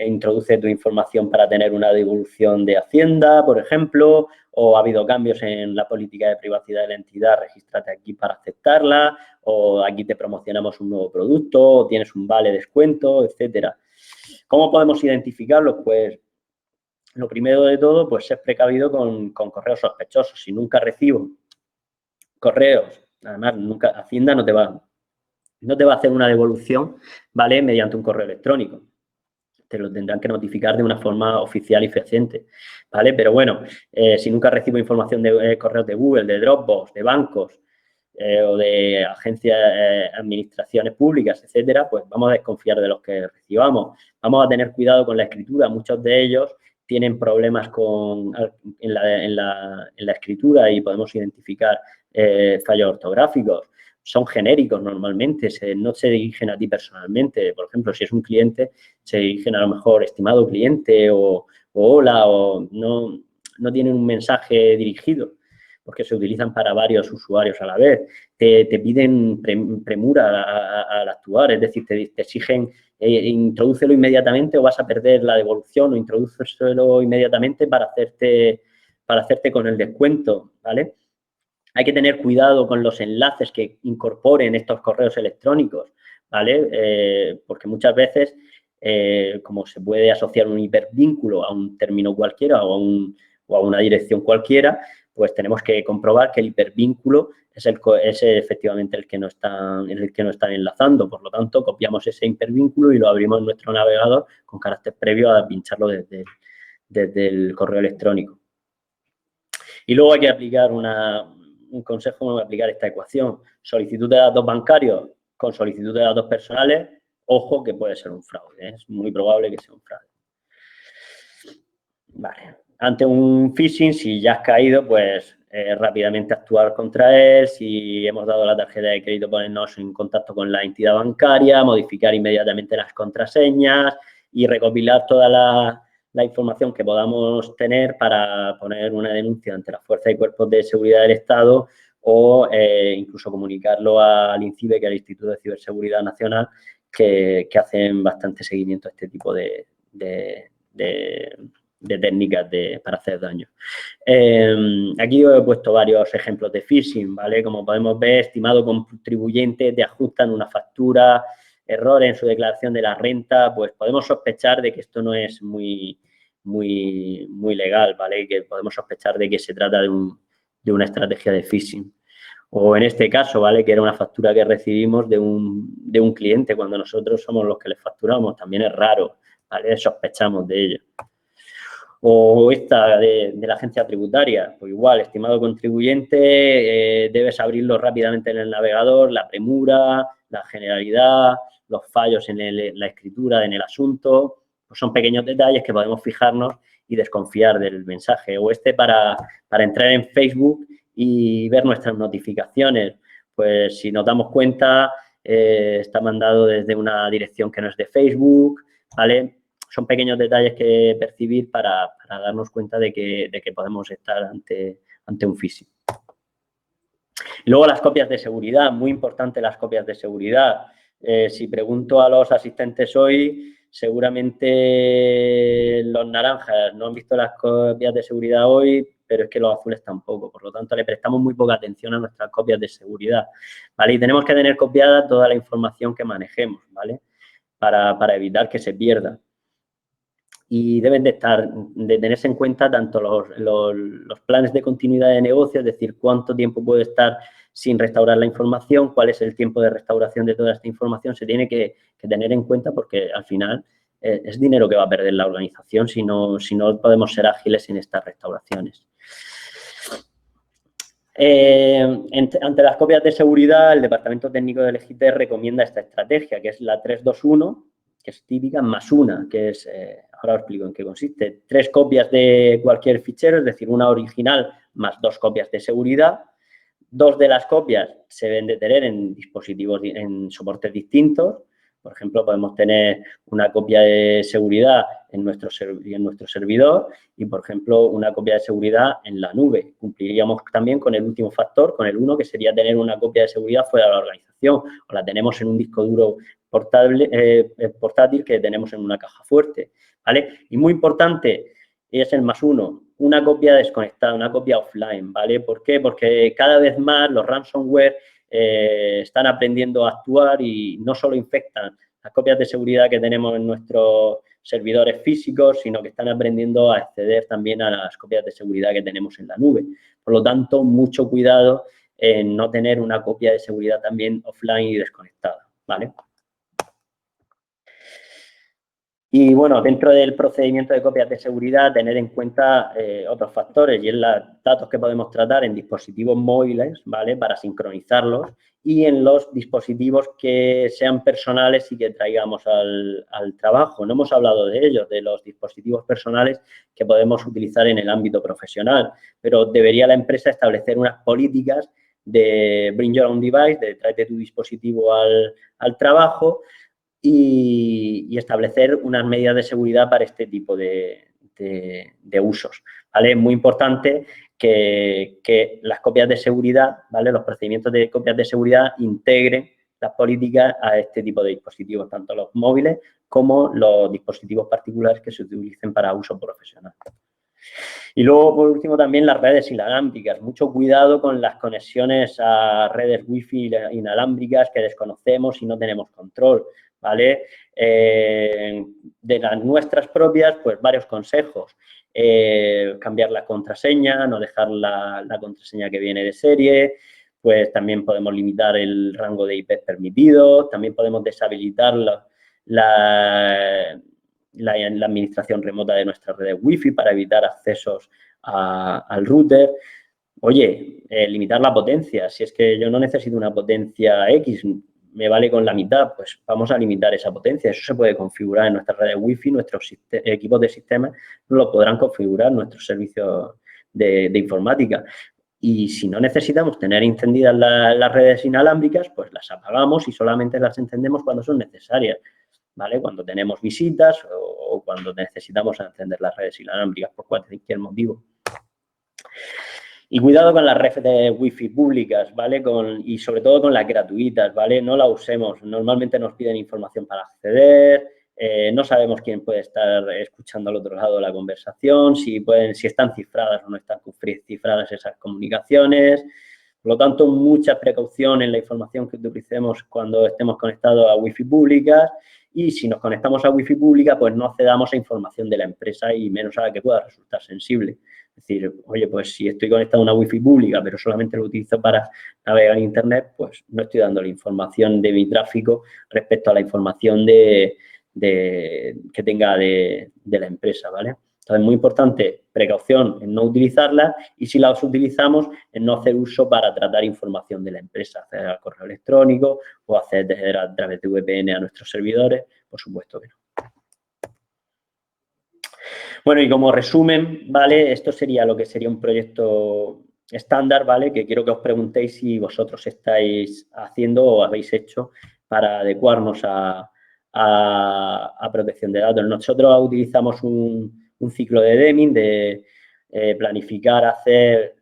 introduce tu información para tener una devolución de Hacienda, por ejemplo, o ha habido cambios en la política de privacidad de la entidad, regístrate aquí para aceptarla, o aquí te promocionamos un nuevo producto, o tienes un vale descuento, etcétera. ¿Cómo podemos identificarlos? Pues lo primero de todo, pues ser precavido con correos sospechosos. Si nunca recibo correos, además nunca Hacienda no te va a hacer una devolución, ¿vale? Mediante un correo electrónico. Te lo tendrán que notificar de una forma oficial y fehaciente, ¿vale? Pero bueno, si nunca recibo información de correos de Google, de Dropbox, de bancos o de agencias, administraciones públicas, etcétera, pues vamos a desconfiar de los que recibamos. Vamos a tener cuidado con la escritura. Muchos de ellos tienen problemas en la escritura y podemos identificar fallos ortográficos. Son genéricos normalmente, no se dirigen a ti personalmente. Por ejemplo, si es un cliente, se dirigen a lo mejor estimado cliente o hola, o no tienen un mensaje dirigido, porque se utilizan para varios usuarios a la vez. Te piden premura al actuar, es decir, te exigen introdúcelo inmediatamente o vas a perder la devolución, o introdúcelo inmediatamente para hacerte con el descuento, ¿vale? Hay que tener cuidado con los enlaces que incorporen estos correos electrónicos, ¿vale? Porque muchas veces, como se puede asociar un hipervínculo a un término cualquiera o a una dirección cualquiera, pues tenemos que comprobar que el hipervínculo es efectivamente el que no están enlazando. Por lo tanto, copiamos ese hipervínculo y lo abrimos en nuestro navegador con carácter previo a pincharlo desde el correo electrónico. Y luego hay que aplicar un consejo, aplicar esta ecuación. Solicitud de datos bancarios con solicitud de datos personales, ojo que puede ser un fraude, ¿eh? Es muy probable que sea un fraude. Vale. Ante un phishing, si ya has caído, pues rápidamente actuar contra él. Si hemos dado la tarjeta de crédito, ponernos en contacto con la entidad bancaria, modificar inmediatamente las contraseñas y recopilar toda la información que podamos tener para poner una denuncia ante las fuerzas y cuerpos de seguridad del Estado o incluso comunicarlo al INCIBE, que es el Instituto de Ciberseguridad Nacional, que hacen bastante seguimiento a este tipo de de técnicas para hacer daño. Aquí os he puesto varios ejemplos de phishing, ¿vale? Como podemos ver, estimado contribuyente, te ajustan una factura, error en su declaración de la renta, pues podemos sospechar de que esto no es muy legal, ¿vale? Que podemos sospechar de que se trata de una estrategia de phishing. O en este caso, ¿vale? Que era una factura que recibimos de un cliente cuando nosotros somos los que les facturamos. También es raro, ¿vale? Sospechamos de ello. O esta de la agencia tributaria, pues igual, estimado contribuyente, debes abrirlo rápidamente en el navegador, la premura, la generalidad, los fallos en la escritura, en el asunto, pues son pequeños detalles que podemos fijarnos y desconfiar del mensaje. O para entrar en Facebook y ver nuestras notificaciones, pues si nos damos cuenta, está mandado desde una dirección que no es de Facebook, ¿vale? Son pequeños detalles que percibir para darnos cuenta de que podemos estar ante un phishing. Y luego las copias de seguridad, muy importante las copias de seguridad. Si pregunto a los asistentes hoy, seguramente los naranjas no han visto las copias de seguridad hoy, pero es que los azules tampoco. Por lo tanto, le prestamos muy poca atención a nuestras copias de seguridad, ¿vale? Y tenemos que tener copiada toda la información que manejemos, ¿vale? Para evitar que se pierda. Y deben de tenerse en cuenta tanto los planes de continuidad de negocio, es decir, cuánto tiempo puede estar sin restaurar la información, cuál es el tiempo de restauración de toda esta información, se tiene que tener en cuenta porque al final es dinero que va a perder la organización si no podemos ser ágiles en estas restauraciones. Ante las copias de seguridad, el Departamento Técnico del EGIT recomienda esta estrategia, que es la 3-2-1, que es típica, más una, que es, ahora os explico en qué consiste, 3 copias de cualquier fichero, es decir, una original más 2 copias de seguridad. 2 de las copias se deben de tener en dispositivos, en soportes distintos. Por ejemplo, podemos tener una copia de seguridad en nuestro servidor y, por ejemplo, una copia de seguridad en la nube. Cumpliríamos también con el último factor, con el 1, que sería tener una copia de seguridad fuera de la organización o la tenemos en un disco duro portátil que tenemos en una caja fuerte, ¿vale? Y muy importante es el más 1, una copia desconectada, una copia offline, ¿vale? ¿Por qué? Porque cada vez más los ransomware están aprendiendo a actuar y no solo infectan las copias de seguridad que tenemos en nuestros servidores físicos, sino que están aprendiendo a acceder también a las copias de seguridad que tenemos en la nube. Por lo tanto, mucho cuidado en no tener una copia de seguridad también offline y desconectada, ¿vale? Y, bueno, dentro del procedimiento de copias de seguridad, tener en cuenta otros factores y es los datos que podemos tratar en dispositivos móviles, ¿vale? Para sincronizarlos y en los dispositivos que sean personales y que traigamos al trabajo. No hemos hablado de ellos, de los dispositivos personales que podemos utilizar en el ámbito profesional, pero debería la empresa establecer unas políticas de bring your own device, de tráete tu dispositivo al trabajo, y establecer unas medidas de seguridad para este tipo de usos, ¿vale? Es muy importante que las copias de seguridad, ¿vale? Los procedimientos de copias de seguridad integren las políticas a este tipo de dispositivos, tanto los móviles como los dispositivos particulares que se utilicen para uso profesional. Y luego, por último, también las redes inalámbricas. Mucho cuidado con las conexiones a redes wifi inalámbricas que desconocemos y no tenemos control, ¿vale? De las nuestras propias, pues varios consejos. Cambiar la contraseña, no dejar la contraseña que viene de serie, pues también podemos limitar el rango de IP permitido, también podemos deshabilitar la administración remota de nuestras redes wifi para evitar accesos al router. Oye, limitar la potencia. Si es que yo no necesito una potencia X, me vale con la mitad, pues vamos a limitar esa potencia. Eso se puede configurar en nuestras redes wifi, nuestros equipos de sistemas lo podrán configurar, nuestros servicios de informática. Y si no necesitamos tener encendidas las redes inalámbricas, pues las apagamos y solamente las encendemos cuando son necesarias, ¿vale? Cuando tenemos visitas o cuando necesitamos encender las redes inalámbricas por cualquier motivo. Y cuidado con las redes de wifi públicas, ¿vale? Y sobre todo con las gratuitas, ¿vale? No las usemos. Normalmente nos piden información para acceder, No sabemos quién puede estar escuchando al otro lado de la conversación, si están cifradas o no están cifradas esas comunicaciones. Por lo tanto, mucha precaución en la información que utilicemos cuando estemos conectados a Wi-Fi públicas, y si nos conectamos a Wi-Fi pública, pues no accedamos a información de la empresa y menos a la que pueda resultar sensible. Es decir, oye, pues si estoy conectado a una Wi-Fi pública, pero solamente lo utilizo para navegar en Internet, pues no estoy dando la información de mi tráfico respecto a la información que tenga de la empresa, ¿vale? Entonces, muy importante, precaución en no utilizarlas, y si las utilizamos, en no hacer uso para tratar información de la empresa, acceder al correo electrónico o acceder a través de VPN a nuestros servidores, por supuesto que no. Bueno, y como resumen, ¿vale? Esto sería lo que sería un proyecto estándar, ¿vale? Que quiero que os preguntéis si vosotros estáis haciendo o habéis hecho para adecuarnos a protección de datos. Nosotros utilizamos un ciclo de Deming, de planificar, hacer,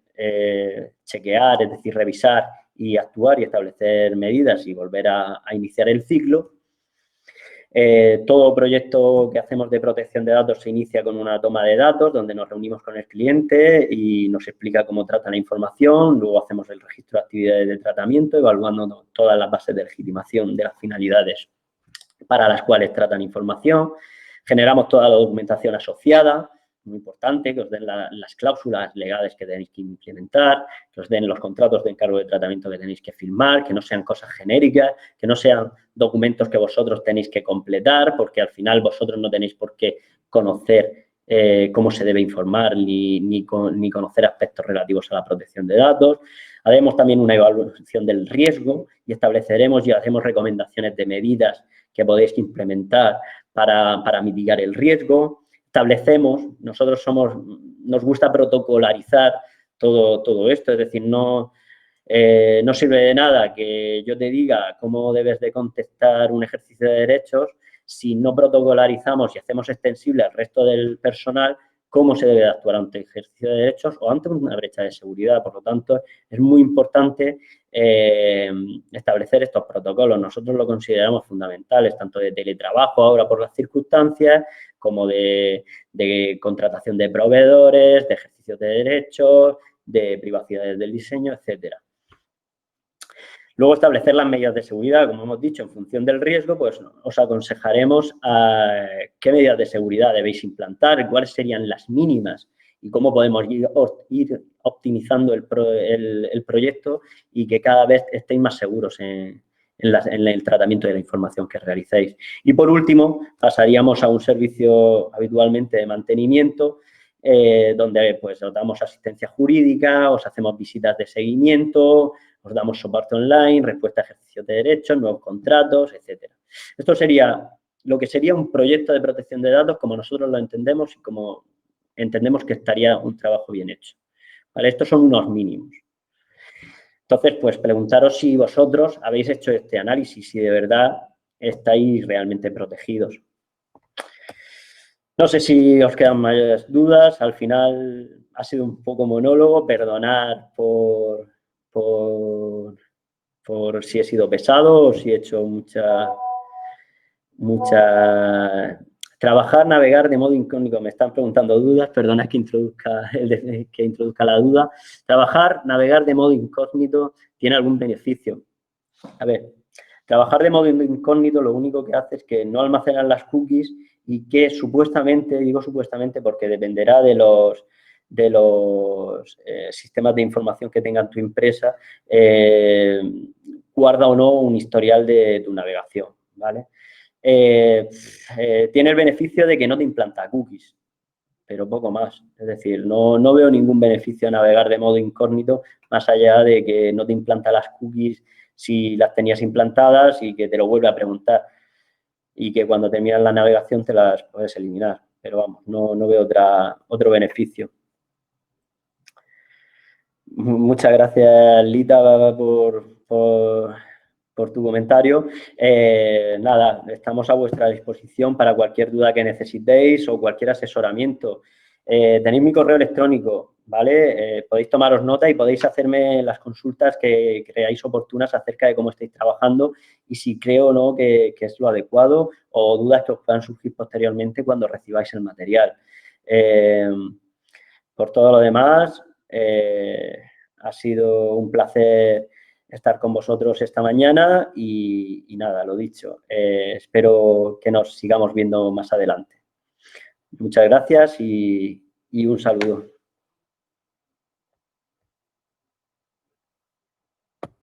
chequear, es decir, revisar y actuar y establecer medidas y volver a iniciar el ciclo. Todo proyecto que hacemos de protección de datos se inicia con una toma de datos, donde nos reunimos con el cliente y nos explica cómo trata la información. Luego hacemos el registro de actividades de tratamiento, evaluando todas las bases de legitimación de las finalidades para las cuales tratan información. Generamos toda la documentación asociada, muy importante, que os den las cláusulas legales que tenéis que implementar, que os den los contratos de encargo de tratamiento que tenéis que firmar, que no sean cosas genéricas, que no sean documentos que vosotros tenéis que completar, porque al final vosotros no tenéis por qué conocer cómo se debe informar ni conocer aspectos relativos a la protección de datos. Haremos también una evaluación del riesgo y estableceremos y haremos recomendaciones de medidas que podéis implementar para mitigar el riesgo. Establecemos, nos gusta protocolarizar todo esto, es decir, no sirve de nada que yo te diga cómo debes de contestar un ejercicio de derechos si no protocolarizamos y hacemos extensible al resto del personal cómo se debe de actuar ante ejercicio de derechos o ante una brecha de seguridad. Por lo tanto, es muy importante establecer estos protocolos. Nosotros lo consideramos fundamentales, tanto de teletrabajo ahora por las circunstancias, como de contratación de proveedores, de ejercicio de derechos, de privacidad del diseño, etcétera. Luego, establecer las medidas de seguridad, como hemos dicho, en función del riesgo, pues os aconsejaremos qué medidas de seguridad debéis implantar, cuáles serían las mínimas y cómo podemos ir optimizando el proyecto y que cada vez estéis más seguros en el tratamiento de la información que realicéis. Y, por último, pasaríamos a un servicio habitualmente de mantenimiento, donde pues os damos asistencia jurídica, os hacemos visitas de seguimiento, os damos soporte online, respuesta a ejercicios de derechos, nuevos contratos, etcétera. Esto sería lo que sería un proyecto de protección de datos como nosotros lo entendemos y como entendemos que estaría un trabajo bien hecho. ¿Vale? Estos son unos mínimos. Entonces, pues preguntaros si vosotros habéis hecho este análisis, si de verdad estáis realmente protegidos. No sé si os quedan mayores dudas. Al final ha sido un poco monólogo. Perdonad por si he sido pesado o si he hecho mucha... Trabajar, navegar de modo incógnito. Me están preguntando dudas. Perdonad que introduzca la duda. Trabajar, navegar de modo incógnito, ¿tiene algún beneficio? A ver, trabajar de modo incógnito lo único que hace es que no almacenan las cookies y que supuestamente, digo supuestamente porque dependerá de los sistemas de información que tenga tu empresa, guarda o no un historial de tu navegación, ¿vale? Tiene el beneficio de que no te implanta cookies, pero poco más. Es decir, no veo ningún beneficio a navegar de modo incógnito más allá de que no te implanta las cookies si las tenías implantadas y que te lo vuelve a preguntar y que cuando terminas la navegación te las puedes eliminar. Pero vamos, no veo otro beneficio. Muchas gracias, Lita, por tu comentario. Nada, estamos a vuestra disposición para cualquier duda que necesitéis o cualquier asesoramiento Tenéis mi correo electrónico, ¿vale? Podéis tomaros nota y podéis hacerme las consultas que creáis oportunas acerca de cómo estáis trabajando y si creo o no que es lo adecuado o dudas que os puedan surgir posteriormente cuando recibáis el material. Por todo lo demás, ha sido un placer estar con vosotros esta mañana y nada, lo dicho, espero que nos sigamos viendo más adelante. Muchas gracias y un saludo.